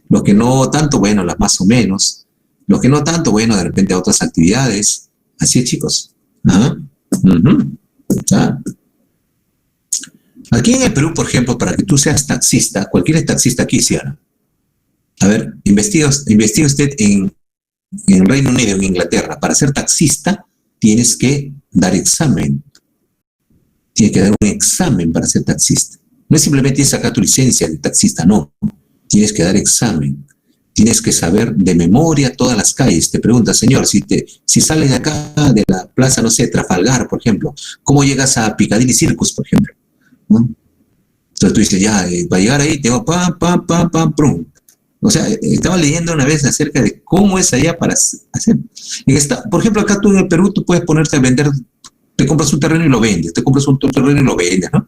Los que no tanto, bueno, las más o menos. Los que no tanto, bueno, de repente a otras actividades. Así es, chicos. ¿Ah? Aquí en el Perú, por ejemplo, para que tú seas taxista, cualquier taxista quisiera. A ver, investiga usted en Reino Unido, en Inglaterra. Para ser taxista tienes que dar examen. Tienes que dar un examen para ser taxista. No es simplemente sacar tu licencia de taxista, no. Tienes que dar examen. Tienes que saber de memoria todas las calles. Te pregunta, señor, si sales de acá, de la plaza, no sé, Trafalgar, por ejemplo, ¿cómo llegas a Piccadilly Circus, por ejemplo? ¿No? Entonces tú dices, ya, para llegar ahí tengo prum. O sea, estaba leyendo una vez acerca de cómo es allá para hacer. Por ejemplo, acá tú en el Perú, tú puedes ponerte a vender, te compras un terreno y lo vendes, te compras un terreno y lo vendes, ¿no?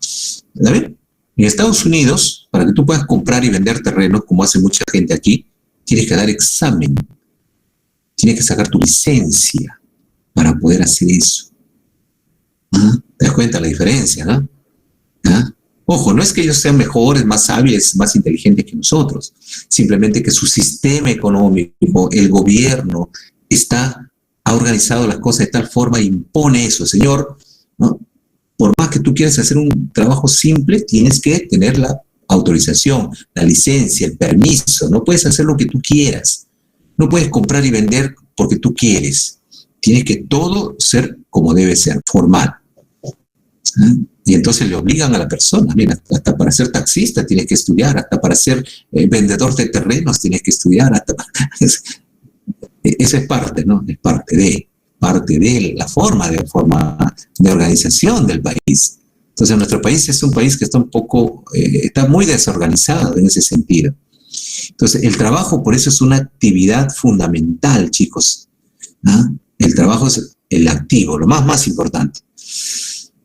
¿Está bien? En Estados Unidos, para que tú puedas comprar y vender terrenos, como hace mucha gente aquí, tienes que dar examen, tienes que sacar tu licencia para poder hacer eso. ¿Ah? ¿Te das cuenta la diferencia, no? ¿Ah? Ojo, no es que ellos sean mejores, más hábiles, más inteligentes que nosotros, simplemente que su sistema económico, el gobierno, ha organizado las cosas de tal forma e impone eso. Señor, ¿no? Por más que tú quieras hacer un trabajo simple, tienes que tener la autorización, la licencia, el permiso. No puedes hacer lo que tú quieras. No puedes comprar y vender porque tú quieres. Tienes que todo ser como debe ser, formal. ¿Ah? Y entonces le obligan a la persona, mira, hasta para ser taxista tienes que estudiar, hasta para ser vendedor de terrenos tienes que estudiar, Esa es parte, ¿no? Es parte de la forma de organización del país. Entonces nuestro país es un país que está está muy desorganizado en ese sentido. Entonces el trabajo por eso es una actividad fundamental, chicos. ¿Ah? El trabajo es el activo, lo más importante.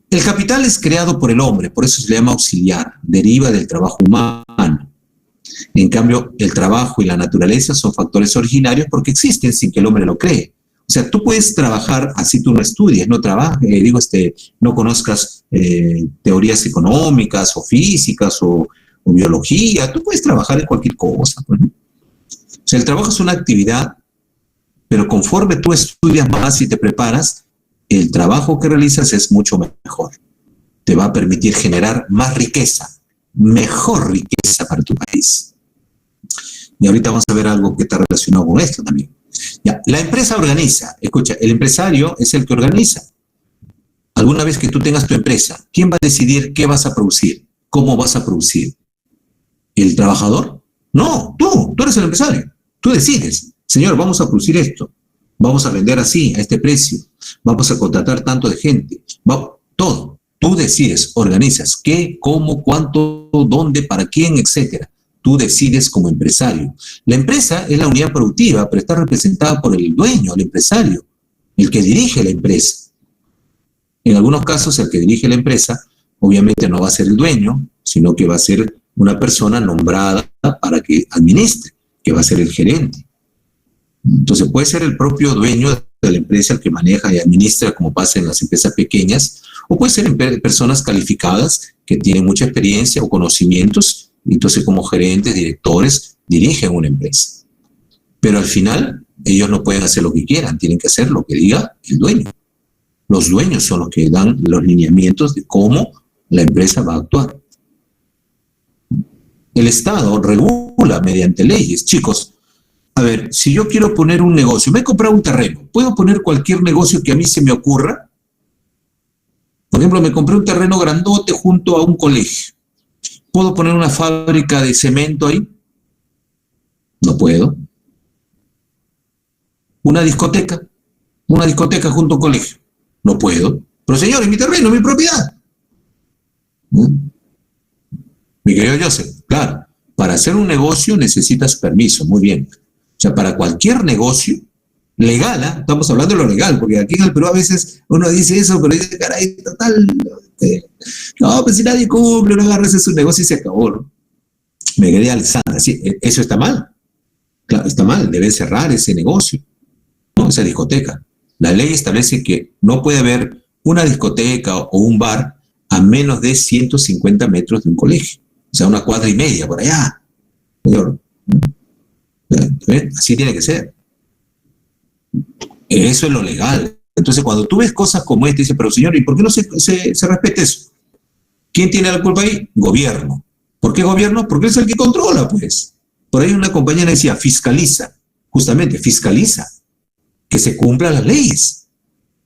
El capital es creado por el hombre, por eso se le llama auxiliar, deriva del trabajo humano. En cambio, el trabajo y la naturaleza son factores originarios porque existen sin que el hombre lo cree. O sea, tú puedes trabajar así tú no estudies, no trabajes, no conozcas teorías económicas o físicas o biología, tú puedes trabajar en cualquier cosa. Pues, ¿no? O sea, el trabajo es una actividad, pero conforme tú estudias más y te preparas, el trabajo que realizas es mucho mejor. Te va a permitir generar más riqueza, mejor riqueza para tu país. Y ahorita vamos a ver algo que está relacionado con esto también. Ya, la empresa organiza. Escucha, el empresario es el que organiza. Alguna vez que tú tengas tu empresa, ¿quién va a decidir qué vas a producir? ¿Cómo vas a producir? ¿El trabajador? No, tú eres el empresario. Tú decides, señor, vamos a producir esto. Vamos a vender así, a este precio. Vamos a contratar tanto de gente. Todo. Tú decides, organizas qué, cómo, cuánto, dónde, para quién, etcétera. Tú decides como empresario. La empresa es la unidad productiva, pero está representada por el dueño, el empresario, el que dirige la empresa. En algunos casos, el que dirige la empresa, obviamente no va a ser el dueño, sino que va a ser una persona nombrada para que administre, que va a ser el gerente. Entonces puede ser el propio dueño de la empresa el que maneja y administra, como pasa en las empresas pequeñas, o puede ser personas calificadas que tienen mucha experiencia o conocimientos, y entonces como gerentes, directores, dirigen una empresa. Pero al final, ellos no pueden hacer lo que quieran, tienen que hacer lo que diga el dueño. Los dueños son los que dan los lineamientos de cómo la empresa va a actuar. El Estado regula mediante leyes. Chicos, a ver, si yo quiero poner un negocio, me he comprado un terreno, ¿puedo poner cualquier negocio que a mí se me ocurra? Por ejemplo, me compré un terreno grandote junto a un colegio. ¿Puedo poner una fábrica de cemento ahí? No puedo. Una discoteca junto a un colegio. No puedo. Pero señor, es mi terreno, es mi propiedad. ¿No? Mi querido Joseph, claro, para hacer un negocio necesitas permiso, muy bien. O sea, para cualquier negocio legal, ¿eh? Estamos hablando de lo legal, porque aquí en el Perú a veces uno dice eso, pero dice, caray, total, no, pues si nadie cumple, no agarras ese negocio y se acabó, ¿no? Me quedé alzada, sí, eso está mal, claro, está mal, debe cerrar ese negocio, ¿no? Esa discoteca. La ley establece que no puede haber una discoteca o un bar a menos de 150 metros de un colegio, o sea, 1,5 cuadras por allá. Señor, así tiene que ser. Eso es lo legal. Entonces, cuando tú ves cosas como esta, dices, pero señor, ¿y por qué no se respeta eso? ¿Quién tiene la culpa ahí? Gobierno. ¿Por qué gobierno? Porque es el que controla, pues. Por ahí una compañera decía, fiscaliza. Justamente, fiscaliza. Que se cumplan las leyes.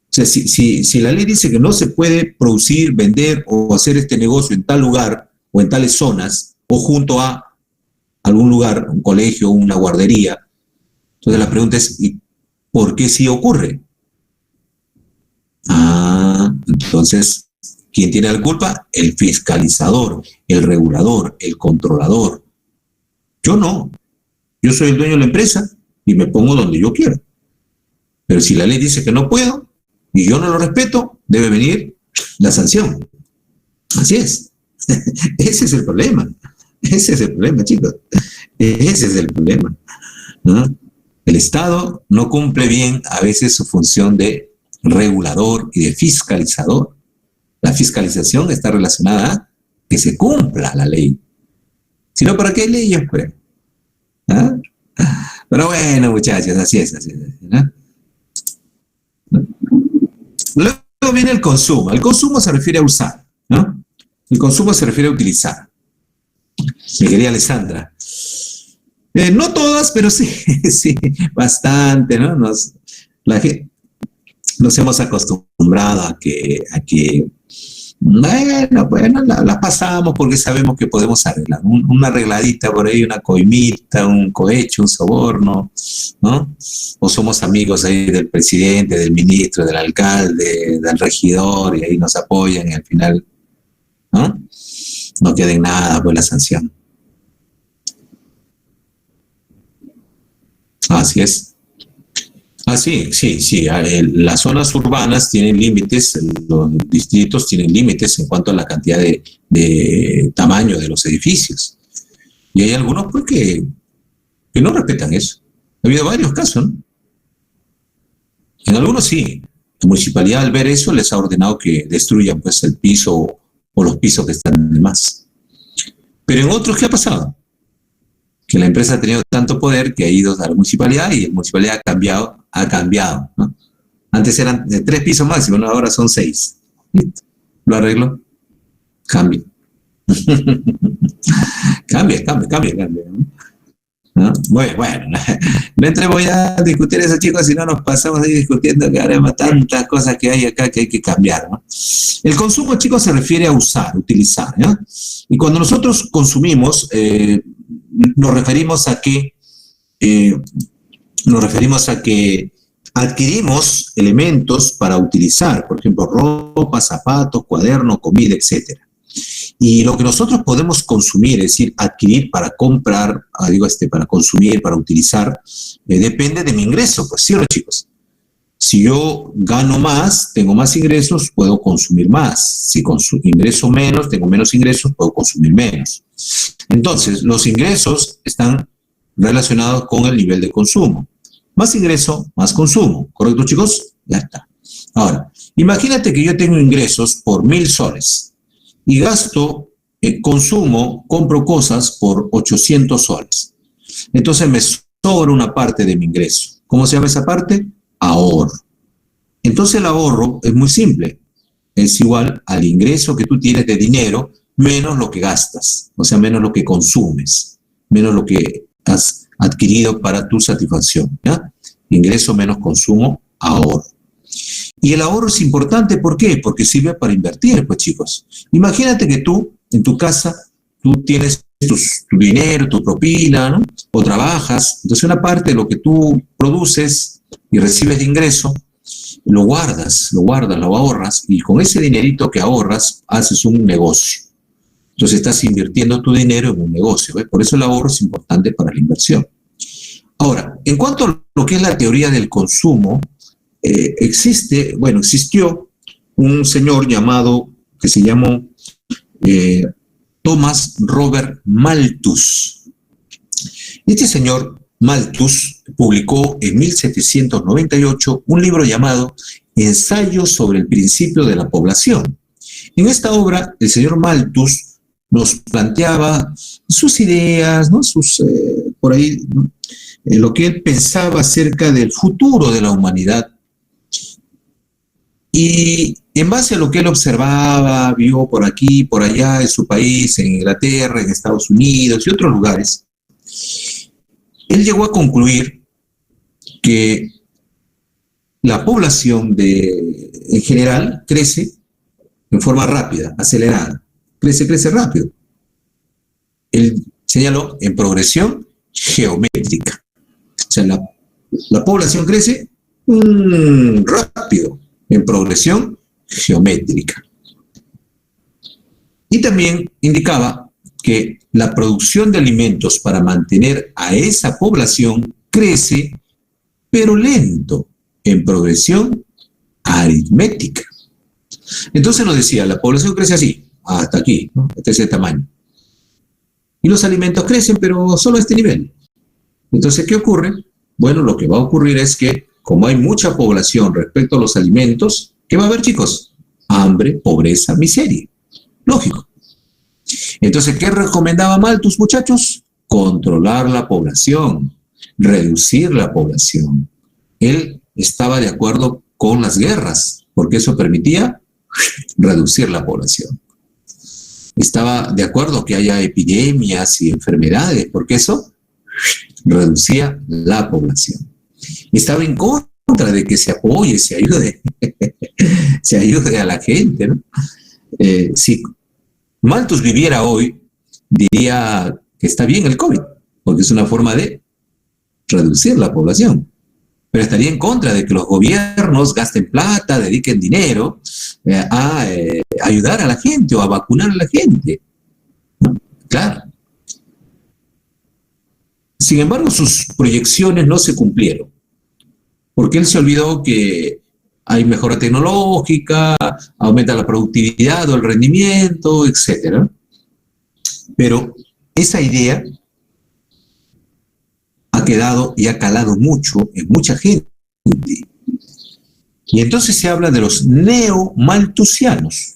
O sea, si la ley dice que no se puede producir, vender o hacer este negocio en tal lugar o en tales zonas o junto a algún lugar, un colegio, una guardería, entonces la pregunta es, ¿y por qué sí ocurre? Entonces, ¿quién tiene la culpa? El fiscalizador, el regulador, el controlador. Yo no. Yo soy el dueño de la empresa y me pongo donde yo quiero. Pero si la ley dice que no puedo y yo no lo respeto, debe venir la sanción. Así es. Ese es el problema. Ese es el problema, chicos. Ese es el problema, ¿no? El Estado no cumple bien a veces su función de regulador y de fiscalizador. La fiscalización está relacionada a que se cumpla la ley. Si no, ¿para qué leyes, pues? ¿Ah? Pero bueno, muchachos, así es, ¿no? Luego viene el consumo. El consumo se refiere a usar, ¿no? El consumo se refiere a utilizar. Mi querida Alessandra. No todas, pero sí, sí, bastante, ¿no? Nos hemos acostumbrado a que bueno, las pasamos porque sabemos que podemos arreglar. Una arregladita por ahí, una coimita, un cohecho, un soborno, ¿no? O somos amigos ahí del presidente, del ministro, del alcalde, del regidor, y ahí nos apoyan y al final, ¿no? No queda en nada pues la sanción. Así es. Sí. Las zonas urbanas tienen límites, los distritos tienen límites en cuanto a la cantidad de tamaño de los edificios. Y hay algunos pues que no respetan eso. Ha habido varios casos, ¿no? En algunos sí. La municipalidad al ver eso les ha ordenado que destruyan pues el piso o los pisos que están de más. Pero en otros, ¿qué ha pasado? Que la empresa ha tenido tanto poder que ha ido a la municipalidad y la municipalidad ha cambiado, ¿no? Antes eran de 3 pisos máximo, ¿no? Ahora son 6. ¿Listo? ¿Lo arreglo? Cambia. Cambia, ¿no? Bueno, no entremos ya a discutir eso, chicos, si no nos pasamos ahí discutiendo que haremos tantas cosas que hay acá que hay que cambiar, ¿no? El consumo, chicos, se refiere a usar, utilizar, ¿no? Y cuando nosotros consumimos, nos referimos a que adquirimos elementos para utilizar, por ejemplo, ropa, zapatos, cuadernos, comida, etc. Y lo que nosotros podemos consumir, es decir, adquirir para comprar, para consumir, para utilizar, depende de mi ingreso, pues, ¿sí o no, chicos? Si yo gano más, tengo más ingresos, puedo consumir más. Si ingreso menos, tengo menos ingresos, puedo consumir menos. Entonces, los ingresos están relacionados con el nivel de consumo. Más ingreso, más consumo. ¿Correcto, chicos? Ya está. Ahora, imagínate que yo tengo ingresos por 1,000 soles y gasto, compro cosas por 800 soles. Entonces me sobra una parte de mi ingreso. ¿Cómo se llama esa parte? Ahorro. Entonces el ahorro es muy simple. Es igual al ingreso que tú tienes de dinero menos lo que gastas, o sea, menos lo que consumes, menos lo que has adquirido para tu satisfacción, ¿ya? Ingreso menos consumo, ahorro. Y el ahorro es importante, ¿por qué? Porque sirve para invertir, pues chicos. Imagínate que tú, en tu casa, tú tienes tu dinero, tu propina, ¿no? O trabajas, entonces una parte de lo que tú produces y recibes de ingreso, lo guardas, lo ahorras, y con ese dinerito que ahorras, haces un negocio. Entonces estás invirtiendo tu dinero en un negocio, ¿ves? Por eso el ahorro es importante para la inversión. Ahora, en cuanto a lo que es la teoría del consumo, existió un señor que se llamó Thomas Robert Malthus. Este señor Malthus publicó en 1798 un libro llamado Ensayos sobre el principio de la población. En esta obra, el señor Malthus nos planteaba sus ideas, ¿no? Por ahí, ¿no? Lo que él pensaba acerca del futuro de la humanidad. Y en base a lo que él observaba, vio por aquí, por allá, en su país, en Inglaterra, en Estados Unidos y otros lugares, él llegó a concluir que la población en general crece en forma rápida, acelerada. Crece rápido. Él señaló en progresión geométrica. O sea, la población crece rápido, en progresión geométrica. Y también indicaba que la producción de alimentos para mantener a esa población crece, pero lento, en progresión aritmética. Entonces nos decía, la población crece así, hasta aquí, ¿no? Hasta ese tamaño. Y los alimentos crecen, pero solo a este nivel. Entonces, ¿qué ocurre? Bueno, lo que va a ocurrir es que, como hay mucha población respecto a los alimentos, ¿qué va a haber, chicos? Hambre, pobreza, miseria. Lógico. Entonces, ¿qué recomendaba Malthus, muchachos? Controlar la población, reducir la población. Él estaba de acuerdo con las guerras, porque eso permitía reducir la población. Estaba de acuerdo que haya epidemias y enfermedades, porque eso reducía la población. Estaba en contra de que se apoye, se ayude a la gente, ¿no? Si Malthus viviera hoy, diría que está bien el COVID, porque es una forma de reducir la población. Pero estaría en contra de que los gobiernos gasten plata, dediquen dinero a ayudar a la gente o a vacunar a la gente. ¿No? Claro. Sin embargo, sus proyecciones no se cumplieron, porque él se olvidó que hay mejora tecnológica, aumenta la productividad o el rendimiento, etc. Pero esa idea ha quedado y ha calado mucho en mucha gente. Y entonces se habla de los neomalthusianos,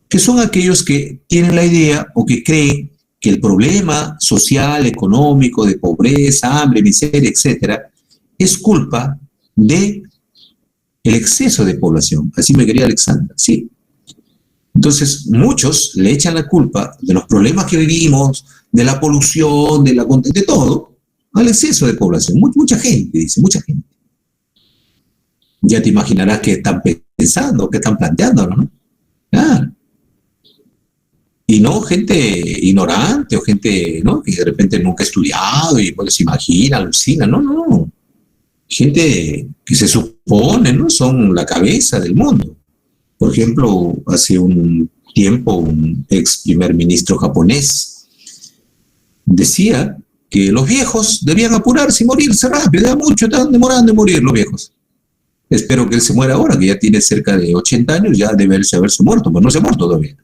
que son aquellos que tienen la idea o que creen que el problema social, económico, de pobreza, hambre, miseria, etcétera, es culpa de el exceso de población. Así me quería Alexandra, sí. Entonces, muchos le echan la culpa de los problemas que vivimos, de la polución, de todo, al exceso de población. Mucha gente, dice, mucha gente. Ya te imaginarás qué están pensando, qué están planteando, ¿no? Claro. Y no gente ignorante o gente, ¿no?, que de repente nunca ha estudiado y pues se imagina, alucina. No. Gente que se supone, ¿no?, son la cabeza del mundo. Por ejemplo, hace un tiempo un ex primer ministro japonés decía que los viejos debían apurarse y morirse rápido, ya mucho, están demorando en morir los viejos. Espero que él se muera ahora, que ya tiene cerca de 80 años, ya debe haberse muerto, pero no se ha muerto todavía.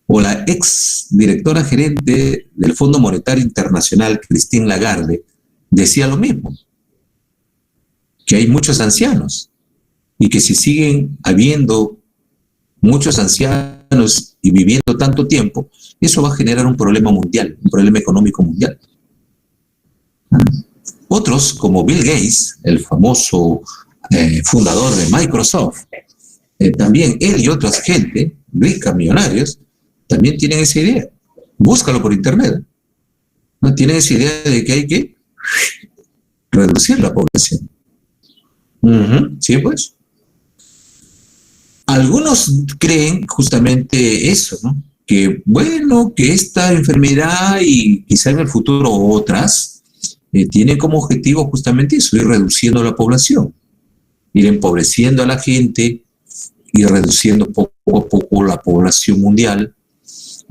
O la ex directora gerente del Fondo Monetario Internacional, Christine Lagarde, decía lo mismo, que hay muchos ancianos y que si siguen habiendo muchos ancianos y viviendo tanto tiempo, eso va a generar un problema mundial, un problema económico mundial. Otros, como Bill Gates, el famoso fundador de Microsoft, también él y otras gente, ricas, millonarios, también tienen esa idea. Búscalo por internet. ¿No? Tienen esa idea de que hay que reducir la población. Sí, pues. Algunos creen justamente eso, ¿no? Que, bueno, que esta enfermedad y quizá en el futuro otras tienen como objetivo justamente eso, ir reduciendo la población, ir empobreciendo a la gente, ir reduciendo poco a poco la población mundial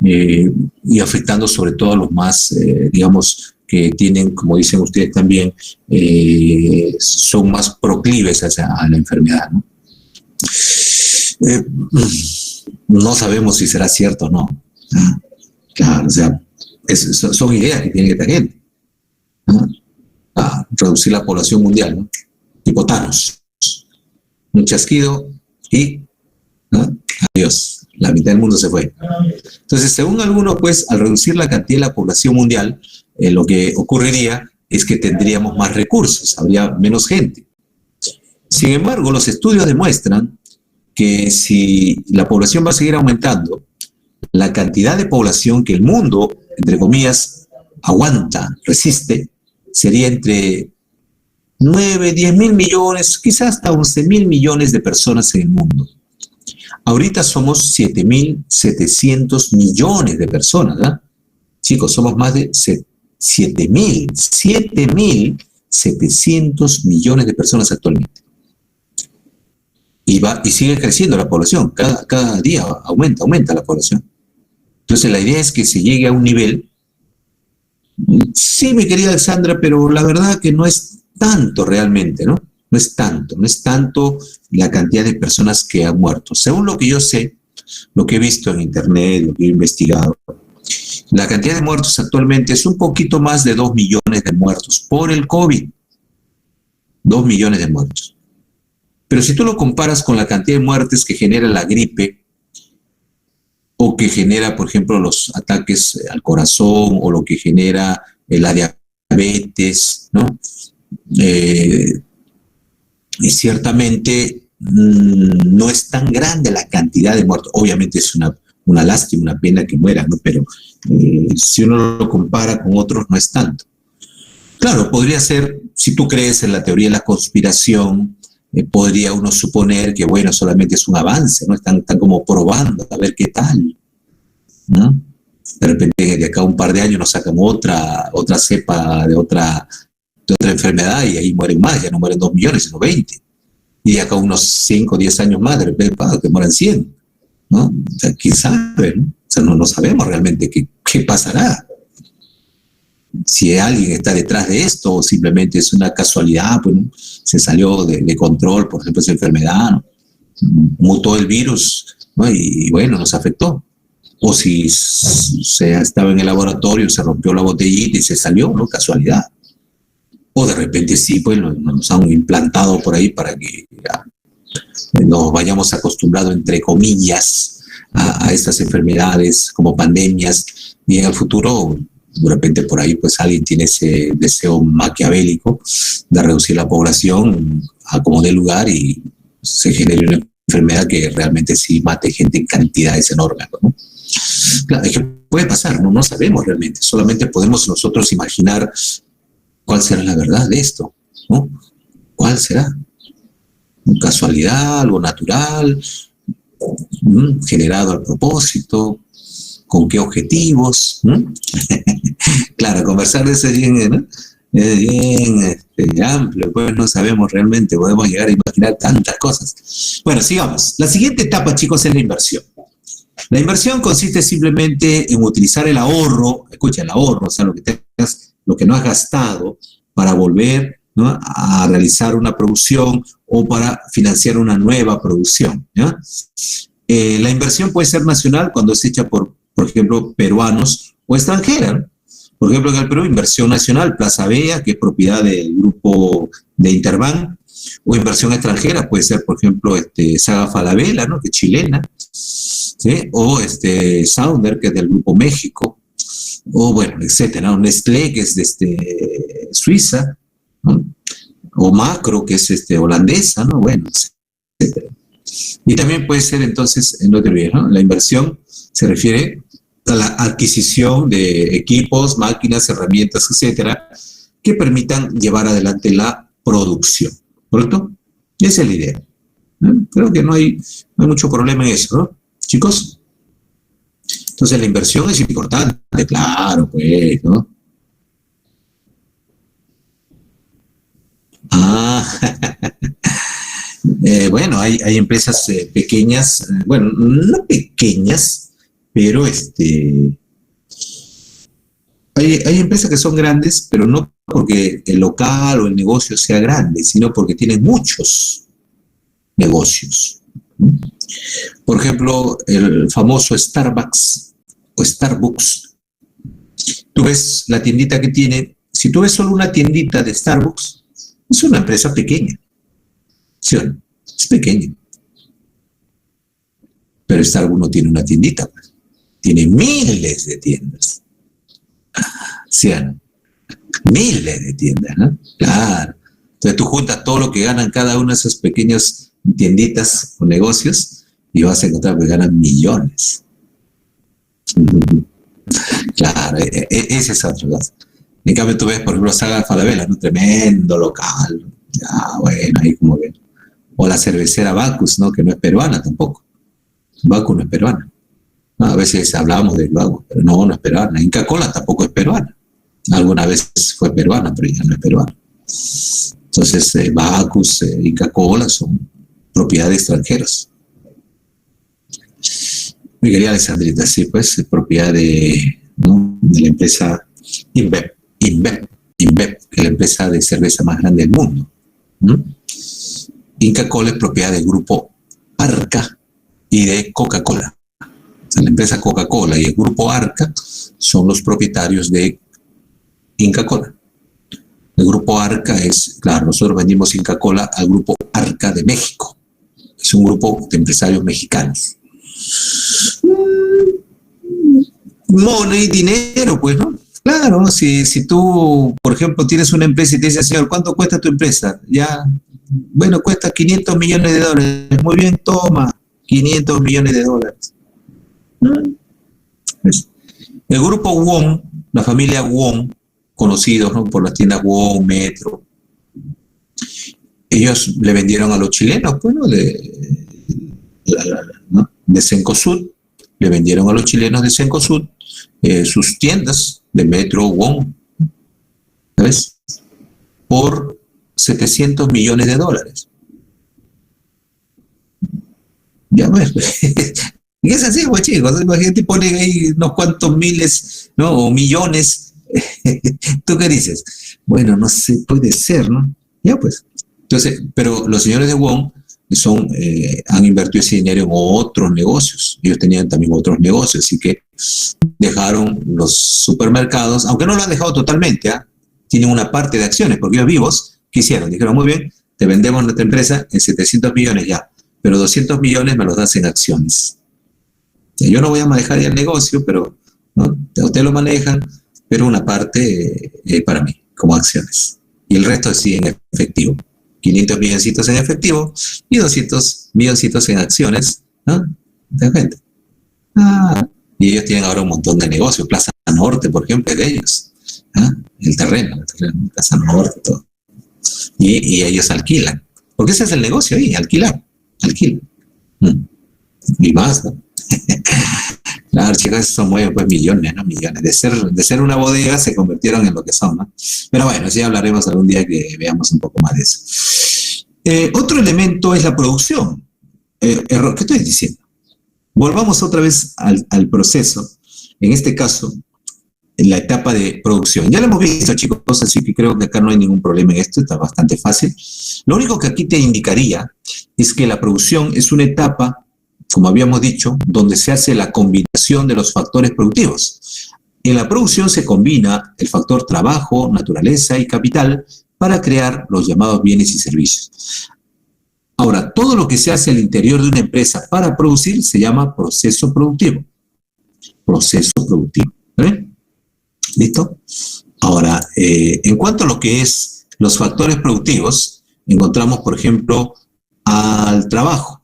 y afectando sobre todo a los más, digamos, que tienen, como dicen ustedes también, son más proclives a la enfermedad, ¿no? No sabemos si será cierto o no. Claro, o sea, son ideas que tiene esta gente. Reducir la población mundial, ¿no? Tipo Thanos. Un chasquido y adiós, la mitad del mundo se fue. Entonces, según algunos, pues, al reducir la cantidad de la población mundial, lo que ocurriría es que tendríamos más recursos, habría menos gente. Sin embargo, los estudios demuestran que si la población va a seguir aumentando, la cantidad de población que el mundo, entre comillas, aguanta, resiste, sería entre 9, 10 mil millones, quizás hasta 11 mil millones de personas en el mundo. Ahorita somos 7.700 millones de personas, ¿verdad? Chicos, somos más de 7.700 millones de personas actualmente. Y sigue creciendo la población, cada día aumenta la población. Entonces la idea es que se llegue a un nivel, sí, mi querida Alexandra, pero la verdad que no es tanto realmente, ¿no? No es tanto la cantidad de personas que han muerto. Según lo que yo sé, lo que he visto en internet, lo que he investigado, la cantidad de muertos actualmente es un poquito más de 2 millones de muertos por el COVID. 2 millones de muertos. Pero si tú lo comparas con la cantidad de muertes que genera la gripe o que genera, por ejemplo, los ataques al corazón o lo que genera la diabetes, ¿no? Y ciertamente no es tan grande la cantidad de muertos. Obviamente es una lástima, una pena que mueran, ¿no? Pero si uno lo compara con otros no es tanto. Claro, podría ser, si tú crees en la teoría de la conspiración, podría uno suponer que, bueno, solamente es un avance, ¿no? Están como probando a ver qué tal, ¿no? De repente de acá a un par de años nos sacan otra cepa de otra enfermedad y ahí mueren más, ya no mueren 2 millones, sino 20. Y de acá a unos 5 o 10 años más, de repente, que mueran 100, ¿no? O sea, ¿quién sabe, no? O sea, no sabemos realmente qué pasará. Si alguien está detrás de esto o simplemente es una casualidad, pues, ¿no? Se salió de control, por ejemplo, esa enfermedad, ¿no? Mutó el virus, ¿no? Y bueno, nos afectó. O si se estaba en el laboratorio, se rompió la botellita y se salió, ¿no? Casualidad. O de repente sí, pues nos han implantado por ahí para que nos vayamos acostumbrados, entre comillas, a estas enfermedades como pandemias, y en el futuro de repente por ahí pues alguien tiene ese deseo maquiavélico de reducir la población a como dé lugar y se genere una enfermedad que realmente sí mate gente en cantidades enormes, ¿no? Claro, es que puede pasar, no sabemos realmente, solamente podemos nosotros imaginar cuál será la verdad de esto, ¿no? ¿Cuál será? ¿Casualidad, algo natural, generado al propósito? ¿Con qué objetivos? Claro, conversar de eso es bien, ¿no? Es bien amplio, pues no sabemos realmente, podemos llegar a imaginar tantas cosas. Bueno, sigamos. La siguiente etapa, chicos, es la inversión. La inversión consiste simplemente en utilizar el ahorro, escucha, el ahorro, o sea, lo que no has gastado para volver, ¿no?, a realizar una producción o para financiar una nueva producción, ¿ya? La inversión puede ser nacional cuando es hecha por ejemplo, peruanos o extranjera, ¿no? Por ejemplo, en el Perú, inversión nacional, Plaza Vea, que es propiedad del grupo de Interbank, o inversión extranjera, puede ser, por ejemplo, Saga Falabella, ¿no?, que es chilena, ¿sí? O Sounder, que es del grupo México, o bueno, etcétera, ¿no? Nestlé, que es de Suiza, ¿no? O Macro, que es holandesa, ¿no? Bueno, etcétera. Y también puede ser entonces, no te olvides, ¿no? La inversión se refiere a la adquisición de equipos, máquinas, herramientas, etcétera, que permitan llevar adelante la producción, ¿correcto? Esa es la idea, ¿no? Creo que no hay mucho problema en eso, ¿no? Chicos, entonces la inversión es importante, claro, pues, ¿no? Ah, bueno, hay empresas pequeñas, bueno, no pequeñas, pero hay empresas que son grandes, pero no porque el local o el negocio sea grande, sino porque tienen muchos negocios. Por ejemplo, el famoso Starbucks o Starbucks. Tú ves la tiendita que tiene, si tú ves solo una tiendita de Starbucks, es una empresa pequeña, ¿sí o no? Es pequeña. Pero Starbucks no tiene una tiendita, pues. Tiene miles de tiendas. ¿Sí o no? Miles de tiendas, ¿no? Claro. Entonces tú juntas todo lo que ganan cada una de esas pequeñas tienditas o negocios y vas a encontrar que ganan millones. Claro, ese es otro caso. En cambio tú ves, por ejemplo, Saga Falabella, ¿no? Tremendo local. Ya, bueno, ahí como ven. O la cervecera Bacus, ¿no? Que no es peruana tampoco. Bacus no es peruana. No, a veces hablábamos del Bacus, pero no es peruana. Inca Kola tampoco es peruana. Alguna vez fue peruana, pero ya no es peruana. Entonces, Bacus, Inca Kola son propiedad de extranjeros. Mi querida Alessandrita, sí, pues, es propiedad ¿no? de la empresa InBev, que es la empresa de cerveza más grande del mundo, ¿no? Inca Kola es propiedad del grupo Arca y de Coca-Cola. O sea, la empresa Coca-Cola y el grupo Arca son los propietarios de Inca Kola. El grupo Arca es, claro, nosotros vendimos Inca Kola al grupo Arca de México. Es un grupo de empresarios mexicanos. Money, dinero, pues, ¿no? Claro, si tú, por ejemplo, tienes una empresa y te dice, señor, ¿cuánto cuesta tu empresa? Ya, bueno, cuesta 500 millones de dólares. Muy bien, toma, 500 millones de dólares. El grupo Wong, la familia Wong, conocidos, ¿no? Por las tiendas Wong, Metro, ellos le vendieron a los chilenos, pues, ¿no? ¿no? De Cencosud, le vendieron a los chilenos de Cencosud sus tiendas de Metro Wong, ¿sabes? Por 700 millones de dólares. Ya ves. Y es así, pues, chicos. Imagínate, ponen ahí unos cuantos miles, ¿no? O millones. ¿Tú qué dices? Bueno, no sé, puede ser, ¿no? Ya, pues. Entonces, pero los señores de Wong han invertido ese dinero en otros negocios. Ellos tenían también otros negocios, así que dejaron los supermercados, aunque no lo han dejado totalmente, ¿eh? Tienen una parte de acciones, porque ellos vivos, ¿qué hicieron? Dijeron, muy bien, te vendemos nuestra empresa en 700 millones ya, pero 200 millones me los das en acciones. O sea, yo no voy a manejar ya el negocio, pero ¿no? Ustedes lo manejan, pero una parte para mí, como acciones. Y el resto sí en efectivo. 500 milloncitos en efectivo y 200 milloncitos en acciones, ¿no? De gente. Y ellos tienen ahora un montón de negocios. Plaza Norte, por ejemplo, es de ellos. El terreno, Plaza Norte, todo. Y ellos alquilan. Porque ese es el negocio ahí, alquilar. Alquilan. Y más, ¿no? Claro, chicos, eso mueve pues millones, ¿no? Millones. De ser una bodega se convirtieron en lo que son, ¿no? Pero bueno, sí hablaremos algún día que veamos un poco más de eso. Otro elemento es la producción. ¿Qué estoy diciendo? Volvamos otra vez al proceso. En este caso, en la etapa de producción. Ya lo hemos visto, chicos, así que creo que acá no hay ningún problema en esto, está bastante fácil. Lo único que aquí te indicaría es que la producción es una etapa, como habíamos dicho, donde se hace la combinación de los factores productivos. En la producción se combina el factor trabajo, naturaleza y capital para crear los llamados bienes y servicios. Ahora, todo lo que se hace al interior de una empresa para producir se llama proceso productivo. Proceso productivo. ¿Ven? ¿Listo? Ahora, en cuanto a lo que es los factores productivos, encontramos, por ejemplo, al trabajo.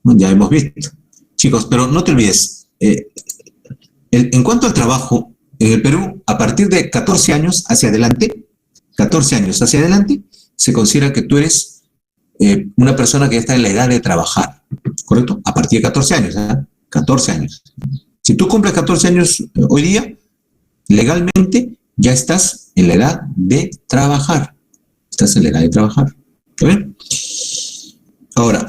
Ya hemos visto. Chicos, pero no te olvides, en cuanto al trabajo, en el Perú, a partir de 14 años hacia adelante, 14 años hacia adelante, se considera que tú eres una persona que ya está en la edad de trabajar, ¿correcto? A partir de 14 años, ¿eh? 14 años. Si tú cumples 14 años hoy día, legalmente ya estás en la edad de trabajar. Estás en la edad de trabajar. ¿Está bien? Ahora,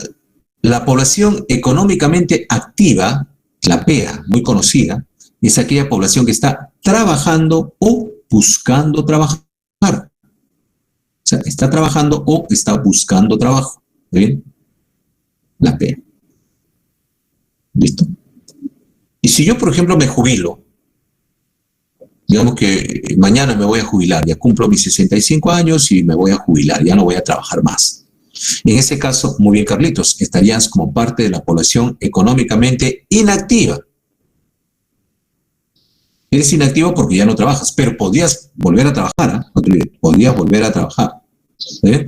la población económicamente activa, la PEA, muy conocida, es aquella población que está trabajando o buscando trabajar. O sea, está trabajando o está buscando trabajo. ¿Bien? La PEA. ¿Listo? Y si yo, por ejemplo, me jubilo, digamos que mañana me voy a jubilar, ya cumplo mis 65 años y me voy a jubilar, ya no voy a trabajar más. En ese caso, muy bien, Carlitos, estarías como parte de la población económicamente inactiva. Eres inactivo porque ya no trabajas, pero podías volver a trabajar, ¿eh? No te olvides, podías volver a trabajar.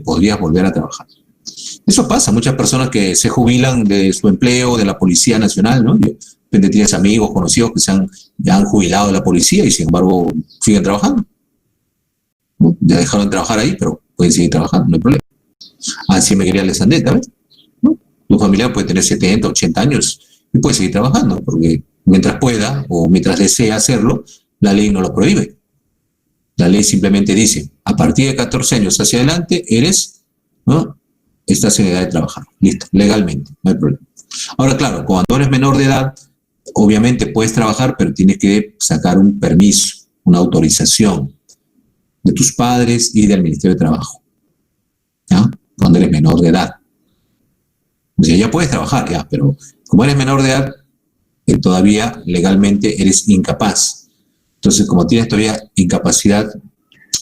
Podrías volver a trabajar. Eso pasa, muchas personas que se jubilan de su empleo, de la Policía Nacional, ¿no? De repente tienes amigos, conocidos que ya han jubilado de la policía y sin embargo siguen trabajando. ¿No? Ya dejaron de trabajar ahí, pero pueden seguir trabajando, no hay problema. Así me quería Alessandrita, ¿ves? ¿No? Tu familia puede tener 70, 80 años y puede seguir trabajando, porque mientras pueda o mientras desea hacerlo, la ley no lo prohíbe. La ley simplemente dice, a partir de 14 años hacia adelante, ¿no? Estás en edad de trabajar. Listo, legalmente, no hay problema. Ahora, claro, cuando eres menor de edad, obviamente puedes trabajar, pero tienes que sacar un permiso, una autorización de tus padres y del Ministerio de Trabajo. ¿Ya? Cuando eres menor de edad. O sea, ya puedes trabajar, ya, pero como eres menor de edad, todavía legalmente eres incapaz. Entonces, como tienes todavía incapacidad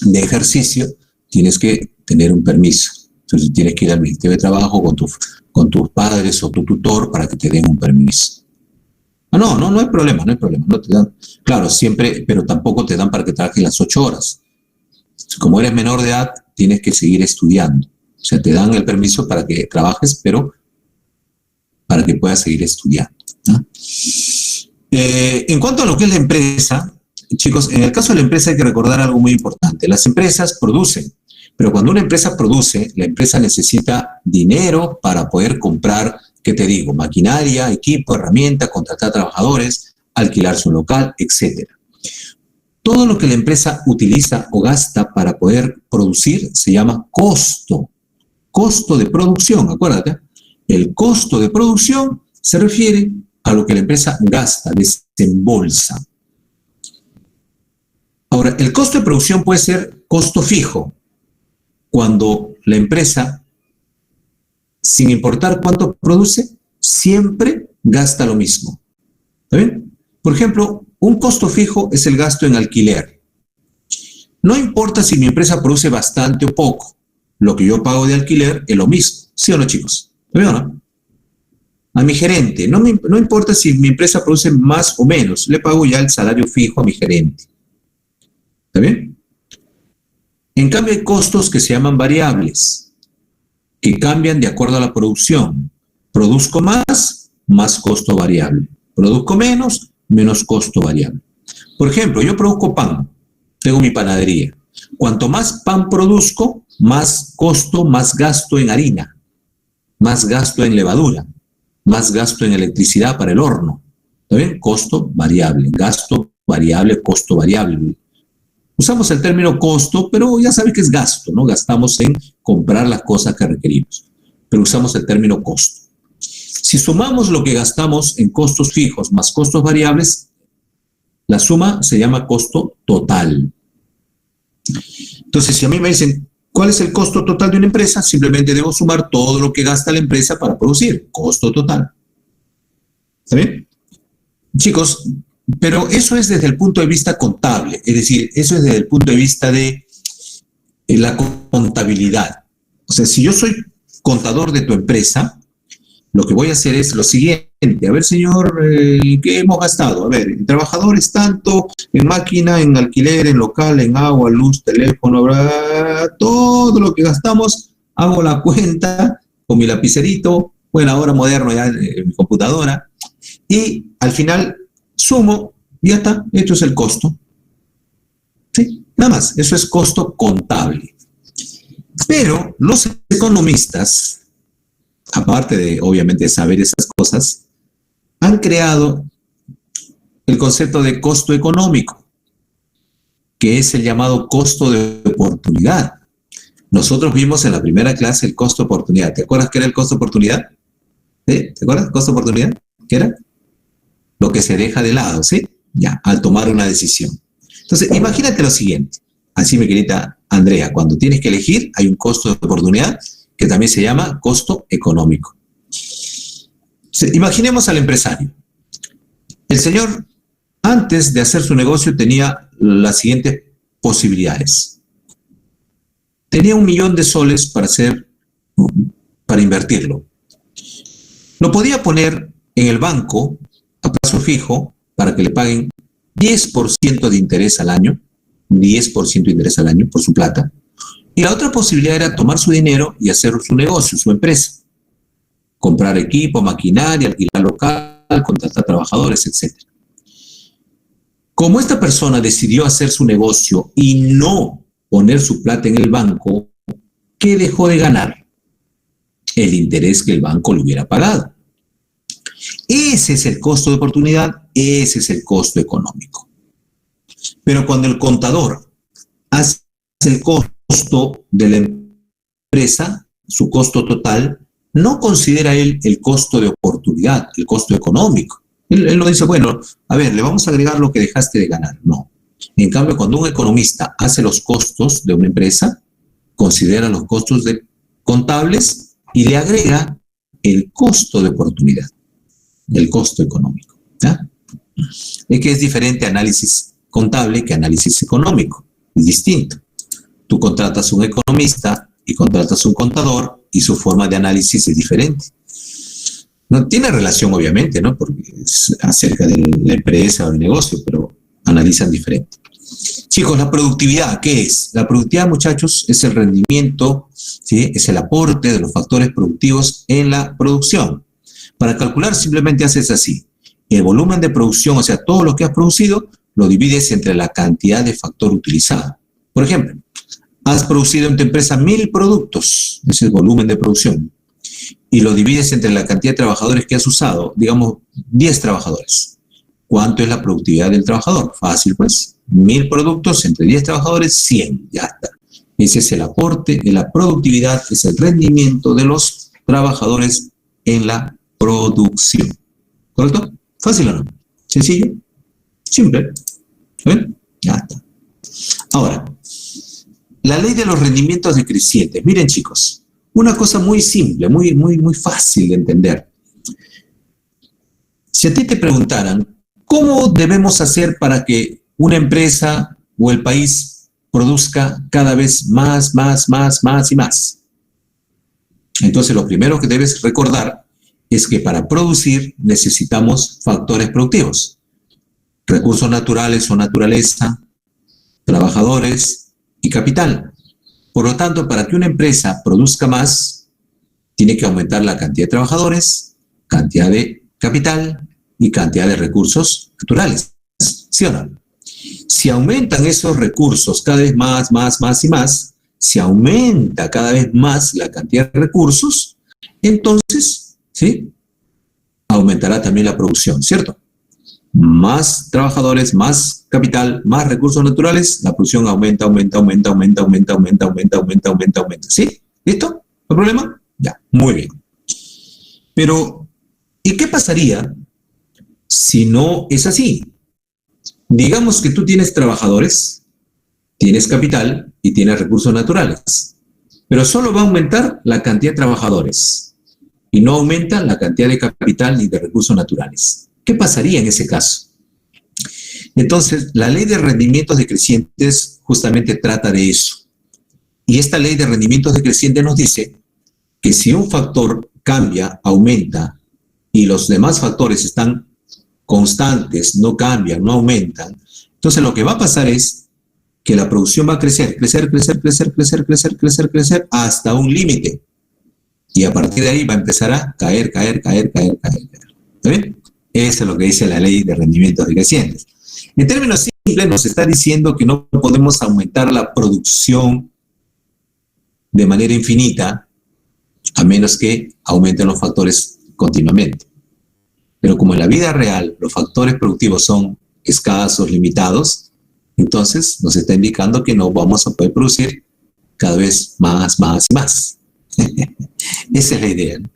de ejercicio, tienes que tener un permiso. Entonces, tienes que ir al Ministerio de Trabajo con tus padres o tu tutor para que te den un permiso. No hay problema, no hay problema. No te dan, claro, siempre, pero tampoco te dan para que trabajes las 8 horas. Como eres menor de edad, tienes que seguir estudiando. O sea, te dan el permiso para que trabajes, pero para que puedas seguir estudiando, ¿no? En cuanto a lo que es la empresa, chicos, en el caso de la empresa hay que recordar algo muy importante. Las empresas producen, pero cuando una empresa produce, la empresa necesita dinero para poder comprar, ¿qué te digo? Maquinaria, equipo, herramienta, contratar trabajadores, alquilarse un local, etc. Todo lo que la empresa utiliza o gasta para poder producir se llama costo. Costo de producción, acuérdate. El costo de producción se refiere a lo que la empresa gasta, desembolsa. Ahora, el costo de producción puede ser costo fijo, cuando la empresa, sin importar cuánto produce, siempre gasta lo mismo. ¿Está bien? Por ejemplo, un costo fijo es el gasto en alquiler. No importa si mi empresa produce bastante o poco, lo que yo pago de alquiler es lo mismo. ¿Sí o no, chicos? ¿Está bien o no? A mi gerente, no importa si mi empresa produce más o menos, le pago ya el salario fijo a mi gerente. ¿Está bien? En cambio, hay costos que se llaman variables, que cambian de acuerdo a la producción. Produzco más, más costo variable. Produzco menos, menos costo variable. Por ejemplo, yo produzco pan, tengo mi panadería. Cuanto más pan produzco, más costo, más gasto en harina, más gasto en levadura, más gasto en electricidad para el horno. ¿Está bien? Costo variable, gasto variable, costo variable. Usamos el término costo, pero ya sabes que es gasto, ¿no? Gastamos en comprar las cosas que requerimos, pero usamos el término costo. Si sumamos lo que gastamos en costos fijos más costos variables, la suma se llama costo total. Entonces, si a mí me dicen, ¿cuál es el costo total de una empresa? Simplemente debo sumar todo lo que gasta la empresa para producir. Costo total. ¿Está bien? Chicos, pero eso es desde el punto de vista contable. Es decir, eso es desde el punto de vista de la contabilidad. O sea, si yo soy contador de tu empresa, lo que voy a hacer es lo siguiente. A ver, señor, ¿qué hemos gastado? A ver, en trabajadores tanto, en máquina, en alquiler, en local, en agua, luz, teléfono, todo lo que gastamos, hago la cuenta con mi lapicerito, bueno, ahora moderno ya en mi computadora, y al final sumo, y ya está, esto es el costo. ¿Sí? Nada más, eso es costo contable. Pero los economistas, aparte de, obviamente, saber esas cosas, han creado el concepto de costo económico, que es el llamado costo de oportunidad. Nosotros vimos en la primera clase el costo de oportunidad. ¿Te acuerdas qué era el costo de oportunidad? ¿Sí? ¿Te acuerdas? ¿Costo de oportunidad? ¿Qué era? Lo que se deja de lado, ¿sí? Ya, al tomar una decisión. Entonces, imagínate lo siguiente. Así, mi querida Andrea, cuando tienes que elegir, hay un costo de oportunidad que también se llama costo económico. Imaginemos al empresario. El señor, antes de hacer su negocio, tenía las siguientes posibilidades. Tenía $1.000.000 para invertirlo. Lo podía poner en el banco a plazo fijo para que le paguen 10% de interés al año, 10% de interés al año por su plata. Y la otra posibilidad era tomar su dinero y hacer su negocio, su empresa. Comprar equipo, maquinaria, alquilar local, contratar trabajadores, etc. Como esta persona decidió hacer su negocio y no poner su plata en el banco, ¿qué dejó de ganar? El interés que el banco le hubiera pagado. Ese es el costo de oportunidad, ese es el costo económico. Pero cuando el contador hace el costo de la empresa, su costo total, no considera él el costo de oportunidad, el costo económico. Él no dice, bueno, a ver, le vamos a agregar lo que dejaste de ganar. No. En cambio, cuando un economista hace los costos de una empresa, considera los costos contables y le agrega el costo de oportunidad, el costo económico. ¿Ya? Es que es diferente análisis contable que análisis económico. Es distinto. Tú contratas un economista y contratas un contador y su forma de análisis es diferente. No tiene relación, obviamente, ¿no? Porque es acerca de la empresa o el negocio, pero analizan diferente. Chicos, la productividad, ¿qué es? La productividad, muchachos, es el rendimiento, ¿sí? Es el aporte de los factores productivos en la producción. Para calcular simplemente haces así. El volumen de producción, o sea, todo lo que has producido, lo divides entre la cantidad de factor utilizado. Por ejemplo, has producido en tu empresa 1.000 productos, ese es el volumen de producción, y lo divides entre la cantidad de trabajadores que has usado, digamos 10 trabajadores. ¿Cuánto es la productividad del trabajador? Fácil, pues. 1.000 productos entre 10 trabajadores, 100, ya está. Ese es el aporte de la productividad, es el rendimiento de los trabajadores en la producción. ¿Correcto? ¿Fácil o no? ¿Sencillo? Simple. ¿Ven? Ya está. Ahora, la ley de los rendimientos decrecientes. Miren, chicos, una cosa muy simple, muy fácil de entender. Si a ti te preguntaran, ¿cómo debemos hacer para que una empresa o el país produzca cada vez más y más? Entonces, lo primero que debes recordar es que para producir necesitamos factores productivos. Recursos naturales o naturaleza, trabajadores y capital. Por lo tanto, para que una empresa produzca más, tiene que aumentar la cantidad de trabajadores, cantidad de capital y cantidad de recursos naturales. ¿Sí o no? Si aumentan esos recursos cada vez más y más, si aumenta cada vez más la cantidad de recursos, entonces, ¿sí? Aumentará también la producción, ¿cierto? Más trabajadores, más capital, más recursos naturales, la producción aumenta. ¿Sí? ¿Listo? ¿No hay problema? Ya, muy bien. Pero, ¿y qué pasaría si no es así? Digamos que tú tienes trabajadores, tienes capital y tienes recursos naturales, pero solo va a aumentar la cantidad de trabajadores y no aumenta la cantidad de capital ni de recursos naturales. ¿Qué pasaría en ese caso? Entonces, la ley de rendimientos decrecientes justamente trata de eso. Y esta ley de rendimientos decrecientes nos dice que si un factor cambia, aumenta, y los demás factores están constantes, no cambian, no aumentan, entonces lo que va a pasar es que la producción va a crecer hasta un límite. Y a partir de ahí va a empezar a caer. ¿Está bien? Eso es lo que dice la ley de rendimientos decrecientes. En términos simples, nos está diciendo que no podemos aumentar la producción de manera infinita, a menos que aumenten los factores continuamente. Pero como en la vida real los factores productivos son escasos, limitados, entonces nos está indicando que no vamos a poder producir cada vez más y más. Esa es la idea, ¿no?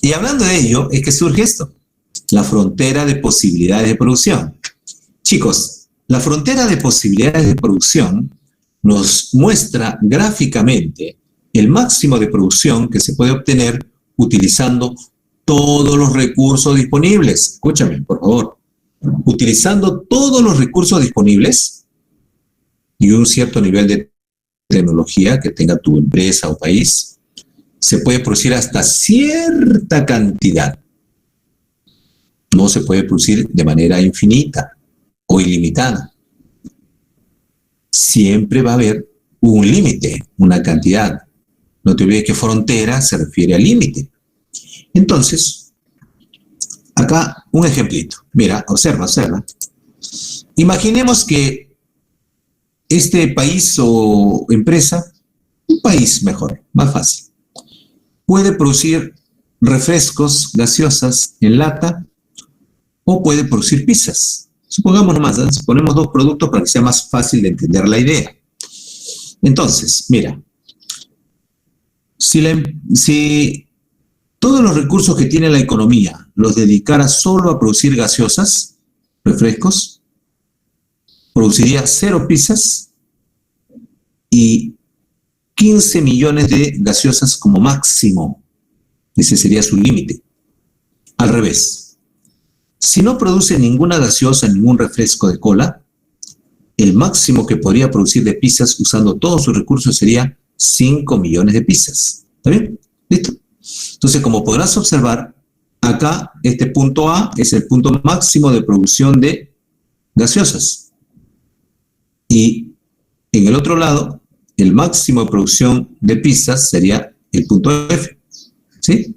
Y hablando de ello, es que surge esto, la frontera de posibilidades de producción. Chicos, la frontera de posibilidades de producción nos muestra gráficamente el máximo de producción que se puede obtener utilizando todos los recursos disponibles. Escúchame, por favor. Utilizando todos los recursos disponibles y un cierto nivel de tecnología que tenga tu empresa o país, se puede producir hasta cierta cantidad. No se puede producir de manera infinita o ilimitada. Siempre va a haber un límite, una cantidad. No te olvides que frontera se refiere al límite. Entonces, acá un ejemplito. Mira, observa. Imaginemos que este país o empresa, un país mejor, más fácil, puede producir refrescos, gaseosas en lata o puede producir pizzas. Supongamos nomás, ¿eh? Ponemos dos productos para que sea más fácil de entender la idea. Entonces, mira, si todos los recursos que tiene la economía los dedicara solo a producir gaseosas, refrescos, produciría 0 pizzas y 15 millones de gaseosas como máximo. Ese sería su límite. Al revés, si no produce ninguna gaseosa, ningún refresco de cola, el máximo que podría producir de pizzas usando todos sus recursos sería 5 millones de pizzas. ¿Está bien? ¿Listo? Entonces, como podrás observar, acá este punto A es el punto máximo de producción de gaseosas. Y en el otro lado, el máximo de producción de pizzas sería el punto F. ¿Sí?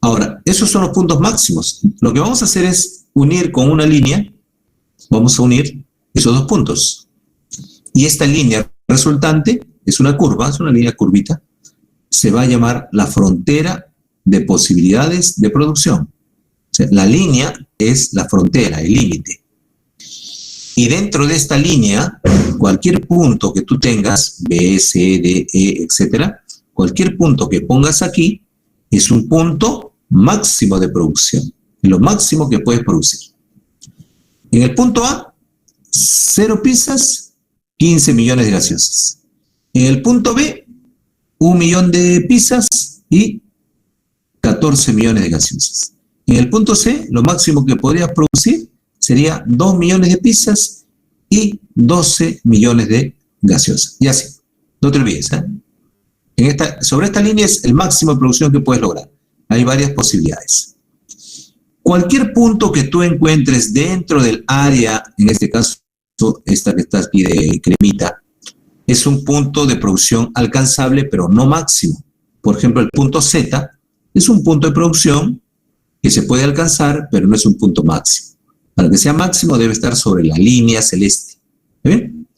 Ahora, esos son los puntos máximos. Lo que vamos a hacer es unir con una línea, vamos a unir esos dos puntos. Y esta línea resultante es una curva, es una línea curvita, se va a llamar la frontera de posibilidades de producción. O sea, la línea es la frontera, el límite. Y dentro de esta línea, cualquier punto que tú tengas, B, C, D, E, etcétera, cualquier punto que pongas aquí es un punto máximo de producción, lo máximo que puedes producir. En el punto A, 0 pizzas, 15 millones de gaseosas. En el punto B, 1 millón de pizzas y 14 millones de gaseosas. En el punto C, lo máximo que podrías producir sería 2 millones de pizzas y 12 millones de gaseosas. Y así, no te olvides, ¿eh? Sobre esta línea es el máximo de producción que puedes lograr. Hay varias posibilidades. Cualquier punto que tú encuentres dentro del área, en este caso, esta que está aquí de cremita, es un punto de producción alcanzable, pero no máximo. Por ejemplo, el punto Z es un punto de producción que se puede alcanzar, pero no es un punto máximo. Para que sea máximo debe estar sobre la línea celeste. ¿Bien?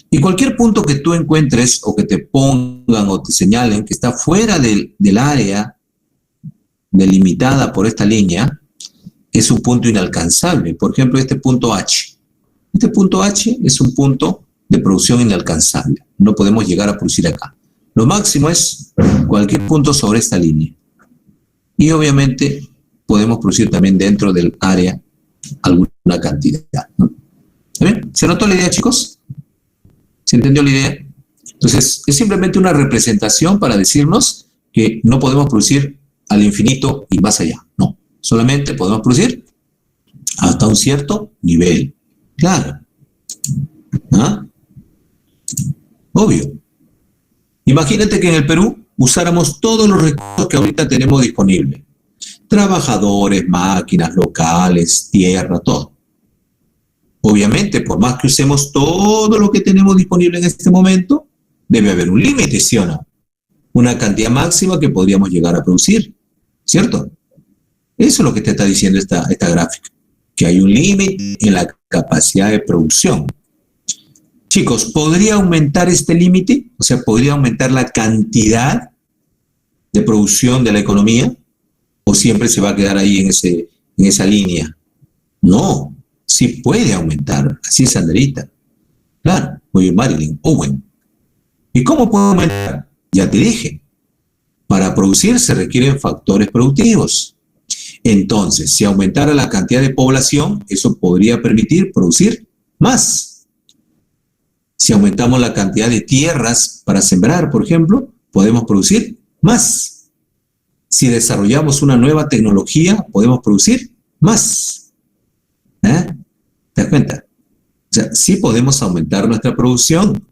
Y cualquier punto que tú encuentres o que te pongan o te señalen que está fuera del área delimitada por esta línea, es un punto inalcanzable. Por ejemplo, este punto H. Este punto H es un punto de producción inalcanzable. No podemos llegar a producir acá. Lo máximo es cualquier punto sobre esta línea. Y obviamente podemos producir también dentro del área alguna cantidad, ¿no? ¿Está bien? ¿Se notó la idea, chicos? ¿Se entendió la idea? Entonces, es simplemente una representación para decirnos que no podemos producir al infinito y más allá. No, solamente podemos producir hasta un cierto nivel. Claro. ¿Ah? Obvio. Imagínate que en el Perú usáramos todos los recursos que ahorita tenemos disponibles. Trabajadores, máquinas, locales, tierra, todo. Obviamente, por más que usemos todo lo que tenemos disponible en este momento, debe haber un límite, ¿sí o no? Una cantidad máxima que podríamos llegar a producir, ¿cierto? Eso es lo que te está diciendo esta gráfica, que hay un límite en la capacidad de producción. Chicos, ¿podría aumentar este límite? O sea, ¿podría aumentar la cantidad de producción de la economía? ¿O siempre se va a quedar ahí en esa línea? No, sí puede aumentar. Así es, Anderita. Claro, muy bien, Marilyn, Owen. ¿Y cómo puede aumentar? Ya te dije. Para producir se requieren factores productivos. Entonces, si aumentara la cantidad de población, eso podría permitir producir más. Si aumentamos la cantidad de tierras para sembrar, por ejemplo, podemos producir más. Si desarrollamos una nueva tecnología, podemos producir más. ¿Te das cuenta? O sea, sí podemos aumentar nuestra producción.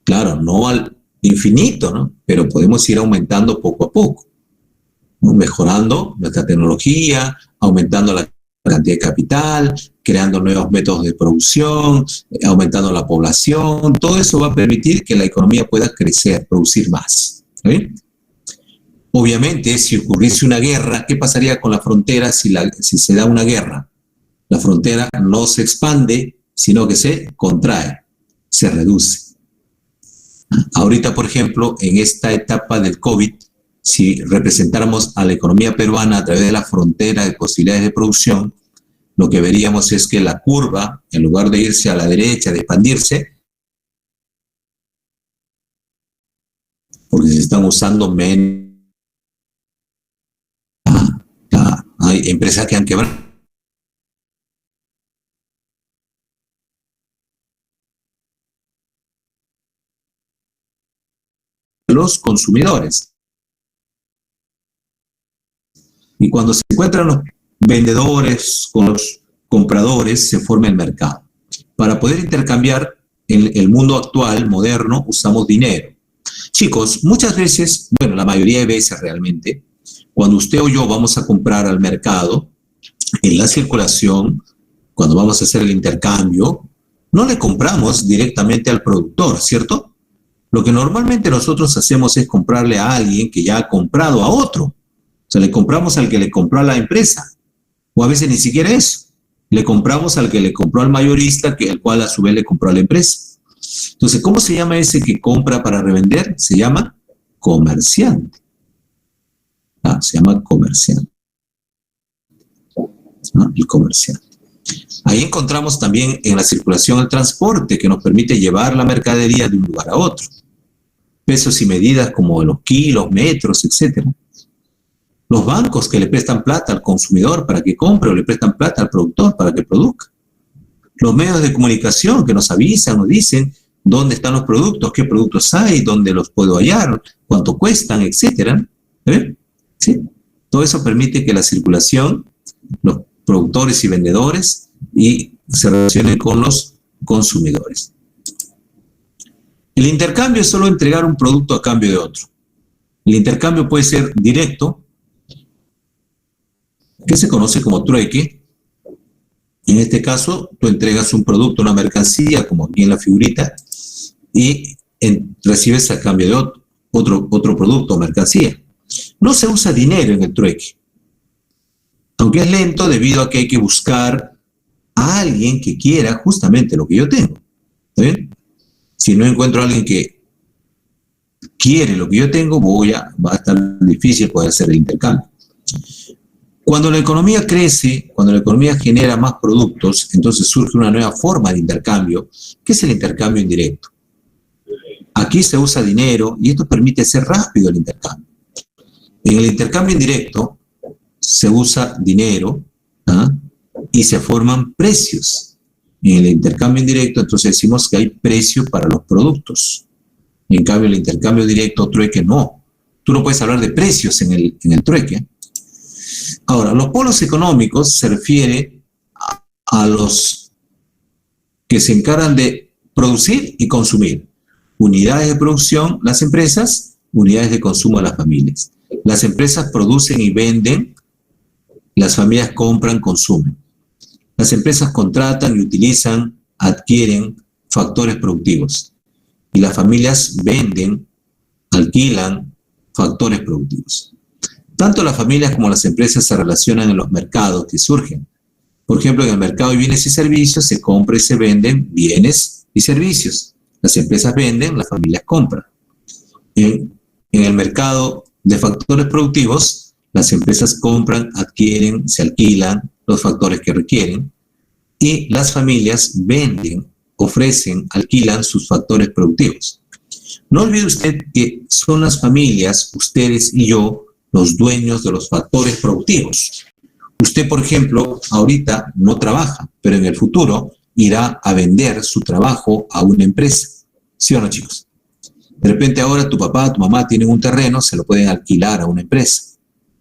Claro, no al infinito, ¿no? Pero podemos ir aumentando poco a poco, ¿no? Mejorando nuestra tecnología, aumentando la cantidad de capital, creando nuevos métodos de producción, aumentando la población. Todo eso va a permitir que la economía pueda crecer, producir más. ¿Sí? Obviamente, si ocurriese una guerra, ¿qué pasaría con la frontera si se da una guerra? La frontera no se expande, sino que se contrae, se reduce. Ahorita, por ejemplo, en esta etapa del COVID, si representáramos a la economía peruana a través de la frontera de posibilidades de producción, lo que veríamos es que la curva, en lugar de irse a la derecha, de expandirse, porque se están usando menos. Hay empresas que han quebrado. Los consumidores. Y cuando se encuentran los vendedores con los compradores, se forma el mercado. Para poder intercambiar en el mundo actual, moderno, usamos dinero. Chicos, muchas veces, bueno, la mayoría de veces realmente, cuando usted o yo vamos a comprar al mercado, en la circulación, cuando vamos a hacer el intercambio, no le compramos directamente al productor, ¿cierto? Lo que normalmente nosotros hacemos es comprarle a alguien que ya ha comprado a otro. O sea, le compramos al que le compró a la empresa. O a veces ni siquiera eso. Le compramos al que le compró al mayorista, el cual a su vez le compró a la empresa. Entonces, ¿cómo se llama ese que compra para revender? Se llama comerciante. Se llama comerciante. El comerciante. Ahí encontramos también en la circulación el transporte, que nos permite llevar la mercadería de un lugar a otro. Pesos y medidas como los kilos, metros, etc. Los bancos que le prestan plata al consumidor para que compre o le prestan plata al productor para que produzca. Los medios de comunicación que nos avisan, nos dicen dónde están los productos, qué productos hay, dónde los puedo hallar, cuánto cuestan, etc. ¿Sí? Todo eso permite que la circulación, los productores y vendedores, y se relacionen con los consumidores. El intercambio es solo entregar un producto a cambio de otro. El intercambio puede ser directo, que se conoce como trueque. En este caso, tú entregas un producto, una mercancía, como aquí en la figurita, y recibes a cambio de otro producto o mercancía. No se usa dinero en el trueque, aunque es lento debido a que hay que buscar a alguien que quiera justamente lo que yo tengo. ¿Está bien? Si no encuentro a alguien que quiere lo que yo tengo, va a estar difícil poder hacer el intercambio. Cuando la economía crece, cuando la economía genera más productos, entonces surge una nueva forma de intercambio, que es el intercambio indirecto. Aquí se usa dinero y esto permite hacer rápido el intercambio. En el intercambio indirecto se usa dinero y se forman precios. En el intercambio indirecto, entonces decimos que hay precio para los productos. En cambio, el intercambio directo, trueque, no. Tú no puedes hablar de precios en el trueque. Ahora, los polos económicos se refiere a los que se encargan de producir y consumir. Unidades de producción, las empresas; unidades de consumo, las familias. Las empresas producen y venden Las familias compran, consumen. Las empresas contratan y utilizan, adquieren factores productivos. Y las familias venden, alquilan factores productivos. Tanto las familias como las empresas se relacionan en los mercados que surgen. Por ejemplo, en el mercado de bienes y servicios se compra y se venden bienes y servicios. Las empresas venden, las familias compran. En el mercado de factores productivos, las empresas compran, adquieren, se alquilan los factores que requieren y las familias venden, ofrecen, alquilan sus factores productivos. No olvide usted que son las familias, ustedes y yo, los dueños de los factores productivos. Usted, por ejemplo, ahorita no trabaja, pero en el futuro irá a vender su trabajo a una empresa. ¿Sí o no, chicos? De repente ahora tu papá, tu mamá tienen un terreno, se lo pueden alquilar a una empresa.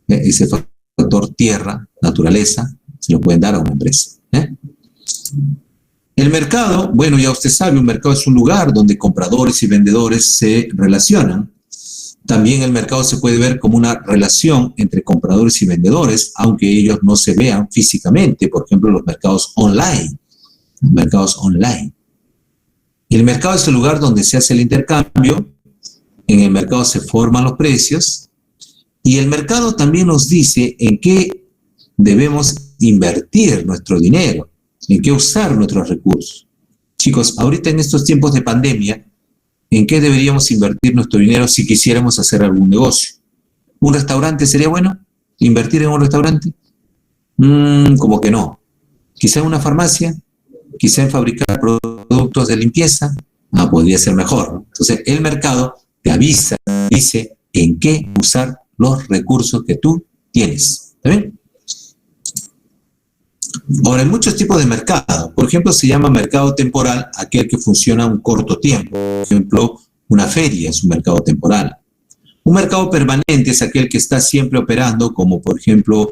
Ese factor tierra, naturaleza, se lo pueden dar a una empresa. El mercado, bueno, ya usted sabe, un mercado es un lugar donde compradores y vendedores se relacionan. También el mercado se puede ver como una relación entre compradores y vendedores, aunque ellos no se vean físicamente. Por ejemplo, los mercados online. Los mercados online. El mercado es el lugar donde se hace el intercambio. En el mercado se forman los precios. Y el mercado también nos dice en qué debemos invertir nuestro dinero, en qué usar nuestros recursos. Chicos, ahorita en estos tiempos de pandemia, ¿en qué deberíamos invertir nuestro dinero si quisiéramos hacer algún negocio? ¿Un restaurante sería bueno? ¿Invertir en un restaurante? Como que no. Quizá en una farmacia, quizá en fabricar productos de limpieza. Podría ser mejor, ¿no? Entonces, el mercado te avisa, dice en qué usar los recursos que tú tienes. ¿Está bien? Ahora, hay muchos tipos de mercado. Por ejemplo, se llama mercado temporal aquel que funciona un corto tiempo. Por ejemplo, una feria es un mercado temporal. Un mercado permanente es aquel que está siempre operando, como por ejemplo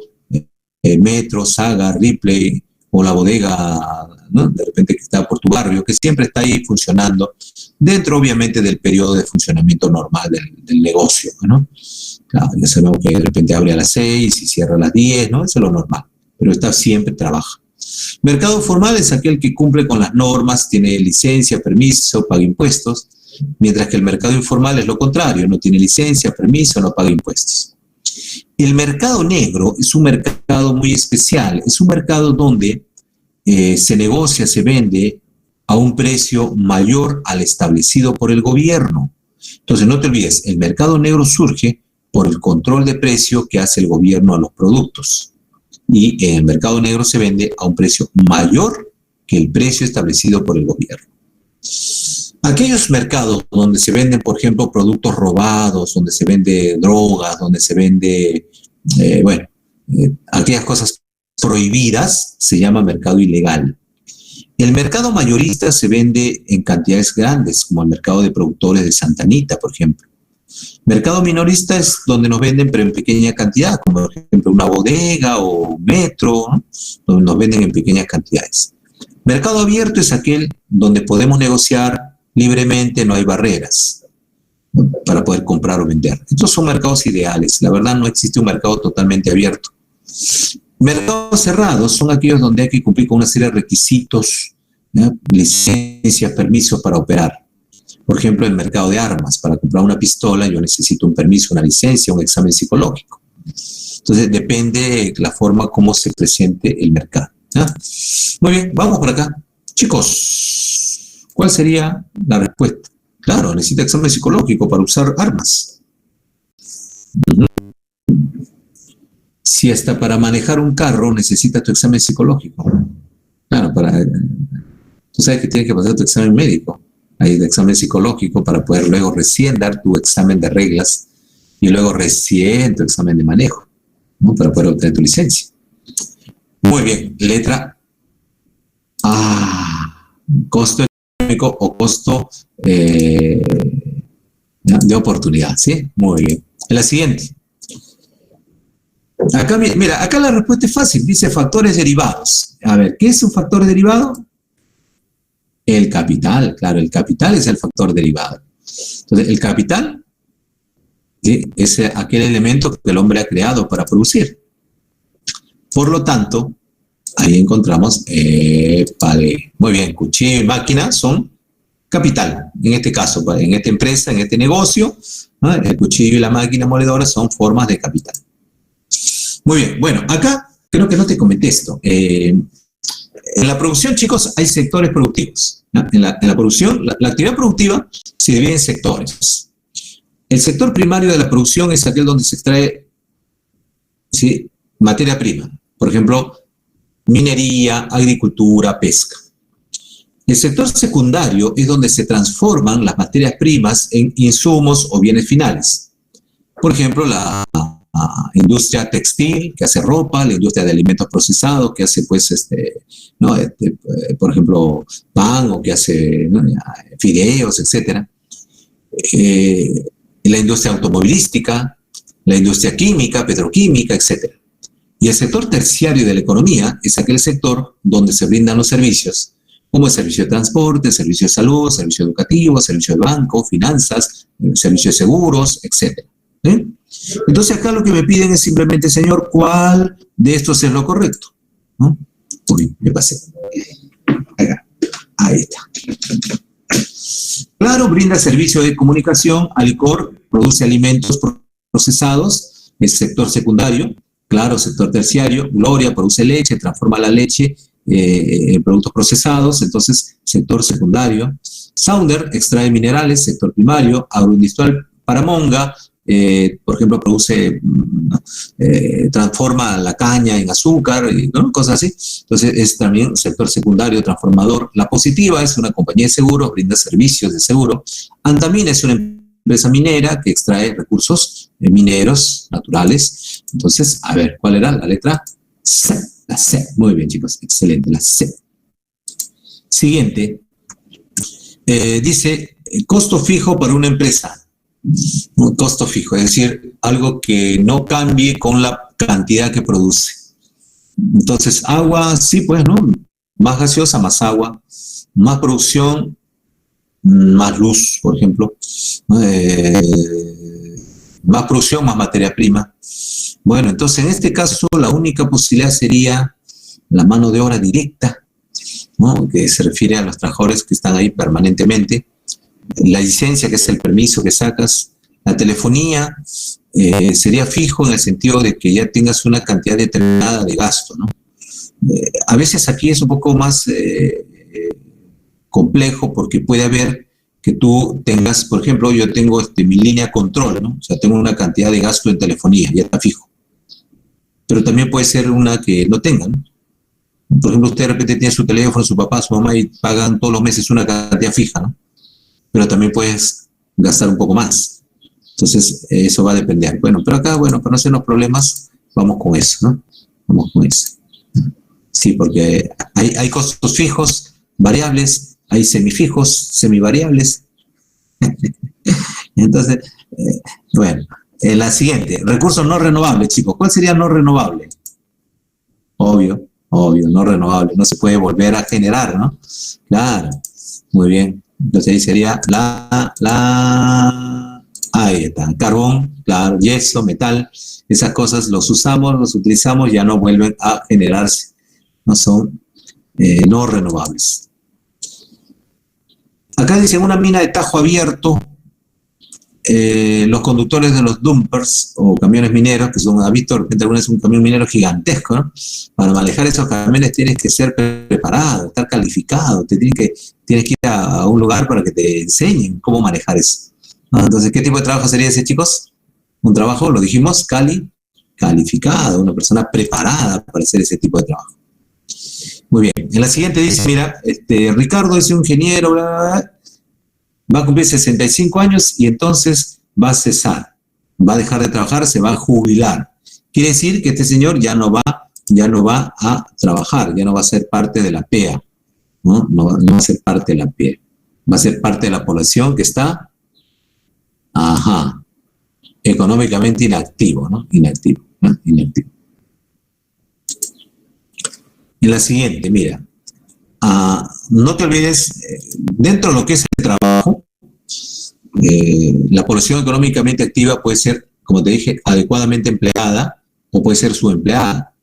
Metro, Saga, Ripley o la bodega, ¿no? De repente que está por tu barrio, que siempre está ahí funcionando, dentro obviamente del periodo de funcionamiento normal del negocio, ¿no? Claro, ya sabemos que de repente abre a las 6 y cierra a las 10, ¿no? Eso es lo normal, pero está siempre trabaja. Mercado formal es aquel que cumple con las normas, tiene licencia, permiso, paga impuestos, mientras que el mercado informal es lo contrario, no tiene licencia, permiso, no paga impuestos. El mercado negro es un mercado muy especial, es un mercado donde se negocia, se vende a un precio mayor al establecido por el gobierno. Entonces, no te olvides, el mercado negro surge por el control de precio que hace el gobierno a los productos. Y en el mercado negro se vende a un precio mayor que el precio establecido por el gobierno. Aquellos mercados donde se venden, por ejemplo, productos robados, donde se vende drogas, donde se vende, aquellas cosas prohibidas, se llama mercado ilegal. El mercado mayorista se vende en cantidades grandes, como el mercado de productores de Santa Anita, por ejemplo. Mercado minorista es donde nos venden, pero en pequeña cantidad, como por ejemplo una bodega o metro, ¿no? Donde nos venden en pequeñas cantidades. Mercado abierto es aquel donde podemos negociar libremente, no hay barreras para poder comprar o vender. Estos son mercados ideales. La verdad, no existe un mercado totalmente abierto. Mercados cerrados son aquellos donde hay que cumplir con una serie de requisitos, ¿no? Licencias, permisos para operar. Por ejemplo, el mercado de armas. Para comprar una pistola yo necesito un permiso, una licencia, un examen psicológico. Entonces, depende de la forma como se presente el mercado. ¿Ah? Muy bien, vamos por acá. Chicos, ¿cuál sería la respuesta? Claro, necesita examen psicológico para usar armas. Si hasta para manejar un carro necesitas tu examen psicológico. Claro, tú sabes que tienes que pasar tu examen médico. Hay el examen psicológico para poder luego recién dar tu examen de reglas y luego recién tu examen de manejo, ¿no? Para poder obtener tu licencia. Muy bien, letra A. Costo económico o costo de oportunidad, ¿sí? Muy bien. La siguiente. Acá, mira, acá la respuesta es fácil, dice factores derivados. A ver, ¿qué es un factor derivado? El capital, claro, el capital es el factor derivado. Entonces, el capital, ¿sí?, es aquel elemento que el hombre ha creado para producir. Por lo tanto, ahí encontramos, muy bien, cuchillo y máquina son capital. En este caso, en esta empresa, en este negocio, ¿no? El cuchillo y la máquina moledora son formas de capital. Muy bien, bueno, acá creo que no te comenté esto. En la producción, chicos, hay sectores productivos, ¿no? En la producción, la actividad productiva se divide en sectores. El sector primario de la producción es aquel donde se extrae, ¿sí?, materia prima. Por ejemplo, minería, agricultura, pesca. El sector secundario es donde se transforman las materias primas en insumos o bienes finales. Por ejemplo, la industria textil, que hace ropa, la industria de alimentos procesados, que hace, pues, por ejemplo, pan, o que hace, ¿no?, fideos, etc. La industria automovilística, la industria química, petroquímica, etc. Y el sector terciario de la economía es aquel sector donde se brindan los servicios, como el servicio de transporte, servicio de salud, servicio educativo, servicio de banco, finanzas, servicio de seguros, etc. Entonces acá lo que me piden es simplemente, señor, ¿cuál de estos es lo correcto? ¿No? Uy, me pasé. Acá. Ahí está. Claro, brinda servicio de comunicación, Alicor produce alimentos procesados, el sector secundario. Claro, sector terciario, Gloria produce leche, transforma la leche en productos procesados, entonces sector secundario. Sounder extrae minerales, sector primario. Agroindustrial Paramonga, por ejemplo, produce, transforma la caña en azúcar, ¿no?, cosas así. Entonces es también sector secundario transformador. La Positiva es una compañía de seguros, brinda servicios de seguro. Antamina es una empresa minera que extrae recursos mineros naturales. Entonces, a ver, ¿cuál era la letra? C. La C. Muy bien, chicos, excelente, la C. Siguiente. Dice, costo fijo para una empresa. Un costo fijo, es decir, algo que no cambie con la cantidad que produce. Entonces, agua, sí, pues, ¿no? Más gaseosa, más agua. Más producción, más luz, por ejemplo. Más producción, más materia prima. Bueno, entonces en este caso la única posibilidad sería la mano de obra directa, ¿no?, que se refiere a los trabajadores que están ahí permanentemente. La licencia, que es el permiso que sacas. La telefonía sería fijo en el sentido de que ya tengas una cantidad determinada de gasto, ¿no? A veces aquí es un poco más complejo, porque puede haber que tú tengas, por ejemplo, yo tengo mi línea control, ¿no? O sea, tengo una cantidad de gasto en telefonía, ya está fijo. Pero también puede ser una que no tengan, ¿no? Por ejemplo, usted de repente tiene su teléfono, su papá, su mamá, y pagan todos los meses una cantidad fija, ¿no? Pero también puedes gastar un poco más. Entonces, eso va a depender. Bueno, pero acá, bueno, para no hacernos problemas, vamos con eso, ¿no? Vamos con eso. Sí, porque hay costos fijos, variables, hay semifijos, semivariables. Entonces, bueno, la siguiente, recursos no renovables, chicos. ¿Cuál sería no renovable? Obvio, no renovable. No se puede volver a generar, ¿no? Claro, muy bien. Entonces ahí sería ahí está, carbón, claro, yeso, metal. Esas cosas los usamos, los utilizamos, ya no vuelven a generarse. No son no renovables. Acá dice una mina de tajo abierto. Los conductores de los dumpers o camiones mineros, que son, ¿has visto? De repente alguna vez un camión minero gigantesco, ¿no? Para manejar esos camiones tienes que ser preparado, estar calificado, tienes que ir a un lugar para que te enseñen cómo manejar eso, ¿no? Entonces, ¿qué tipo de trabajo sería ese, chicos? Un trabajo, lo dijimos, calificado, una persona preparada para hacer ese tipo de trabajo. Muy bien. En la siguiente dice, mira, Ricardo es un ingeniero, bla, bla, bla, va a cumplir 65 años y entonces va a cesar, va a dejar de trabajar, se va a jubilar. Quiere decir que este señor ya no va a trabajar, ya no va a ser parte de la PEA, ¿no? No va a ser parte de la PEA, va a ser parte de la población que está, económicamente inactivo, ¿no? Inactivo. En la siguiente, mira, no te olvides, dentro de lo que es el trabajo, la población económicamente activa puede ser, como te dije, adecuadamente empleada o puede ser subempleada.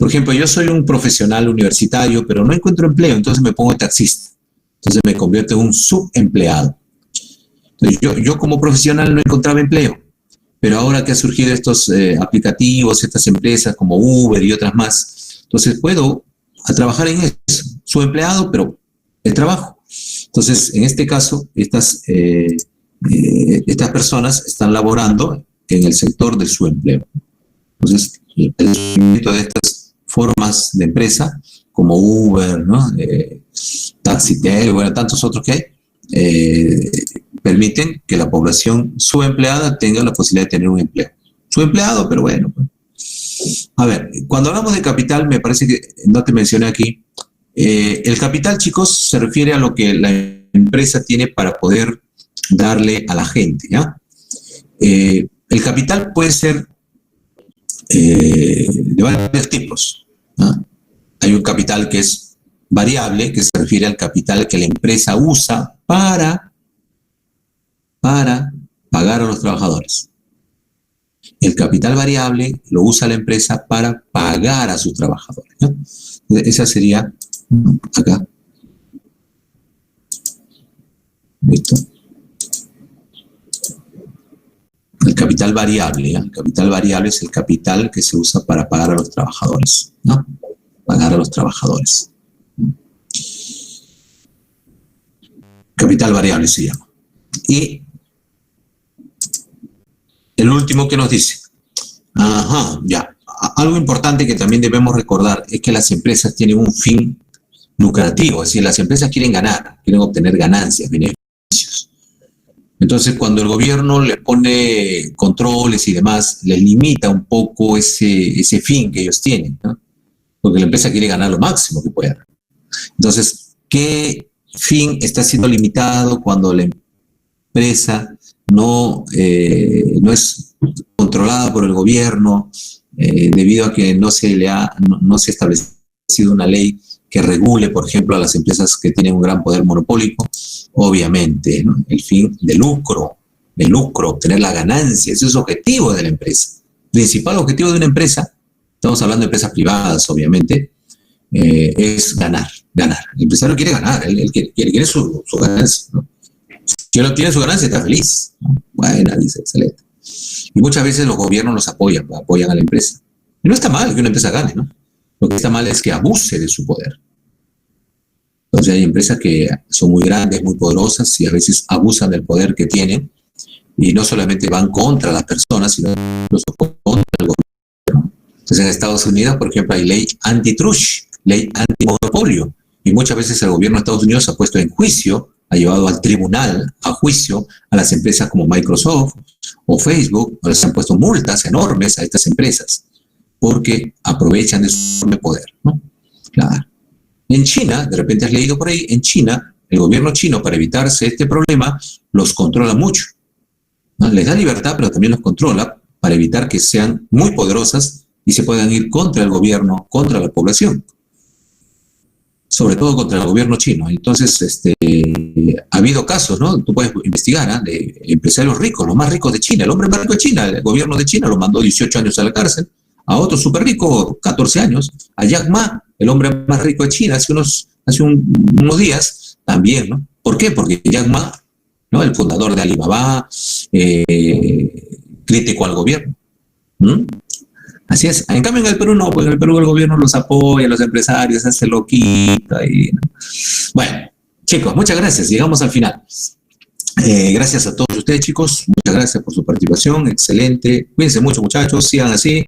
Por ejemplo, yo soy un profesional universitario, pero no encuentro empleo, entonces me pongo taxista. Entonces me convierto en un subempleado. Entonces yo como profesional no encontraba empleo, pero ahora que han surgido estos aplicativos, estas empresas como Uber y otras más, entonces puedo a trabajar en eso, subempleado, pero el trabajo. Entonces, en este caso, estas personas están laborando en el sector del subempleo. Entonces, el surgimiento de estas formas de empresa, como Uber, ¿no? Taxitel, bueno, tantos otros que hay, permiten que la población subempleada tenga la posibilidad de tener un empleo. Subempleado, pero bueno. A ver, cuando hablamos de capital, me parece que no te mencioné aquí, el capital, chicos, se refiere a lo que la empresa tiene para poder darle a la gente, ¿ya? El capital puede ser de varios tipos, ¿no? Hay un capital que es variable, que se refiere al capital que la empresa usa para pagar a los trabajadores. El capital variable lo usa la empresa para pagar a sus trabajadores, ¿no? Esa sería acá. Listo. El capital variable, ¿eh? El capital variable es el capital que se usa para pagar a los trabajadores, ¿no? Pagar a los trabajadores. Capital variable se llama. Y el último que nos dice, ya, algo importante que también debemos recordar es que las empresas tienen un fin lucrativo, es decir, las empresas quieren ganar, quieren obtener ganancias, beneficios. Entonces, cuando el gobierno le pone controles y demás, les limita un poco ese fin que ellos tienen, ¿no? Porque la empresa quiere ganar lo máximo que pueda. Entonces, ¿qué fin está siendo limitado cuando la empresa no es controlada por el gobierno debido a que no se ha establecido una ley que regule, por ejemplo, a las empresas que tienen un gran poder monopólico? Obviamente, ¿no? El fin de lucro, obtener la ganancia, ese es el objetivo de la empresa. El principal objetivo de una empresa, estamos hablando de empresas privadas, obviamente, es ganar. El empresario quiere ganar, él quiere su ganancia, ¿no? Si él obtiene su ganancia, está feliz, ¿no? Buena, dice, excelente. Y muchas veces los gobiernos los apoyan a la empresa. Y no está mal que una empresa gane, ¿no? Lo que está mal es que abuse de su poder. Entonces hay empresas que son muy grandes, muy poderosas y a veces abusan del poder que tienen y no solamente van contra las personas, sino incluso contra el gobierno. Entonces en Estados Unidos, por ejemplo, hay ley antitrust, ley antimonopolio, y muchas veces el gobierno de Estados Unidos ha puesto en juicio, ha llevado al tribunal a juicio a las empresas como Microsoft o Facebook, o les han puesto multas enormes a estas empresas porque aprovechan de su enorme poder, ¿no? Claro. En China, de repente has leído por ahí, en China, el gobierno chino, para evitarse este problema, los controla mucho, ¿no? Les da libertad, pero también los controla para evitar que sean muy poderosas y se puedan ir contra el gobierno, contra la población, sobre todo contra el gobierno chino. Entonces, ha habido casos, ¿no? Tú puedes investigar, ¿eh? De empresarios ricos, los más ricos de China. El hombre más rico de China, el gobierno de China lo mandó 18 años a la cárcel. A otro súper rico, 14 años. A Jack Ma, el hombre más rico de China, hace unos días, también, ¿no? ¿Por qué? Porque Jack Ma, ¿no? El fundador de Alibaba, criticó al gobierno. Así es. En cambio, en el Perú no, pues en el Perú el gobierno los apoya, los empresarios, hace loquito ahí, ¿no? Bueno, chicos, muchas gracias. Llegamos al final. Gracias a todos ustedes, chicos. Muchas gracias por su participación. Excelente. Cuídense mucho, muchachos. Sigan así.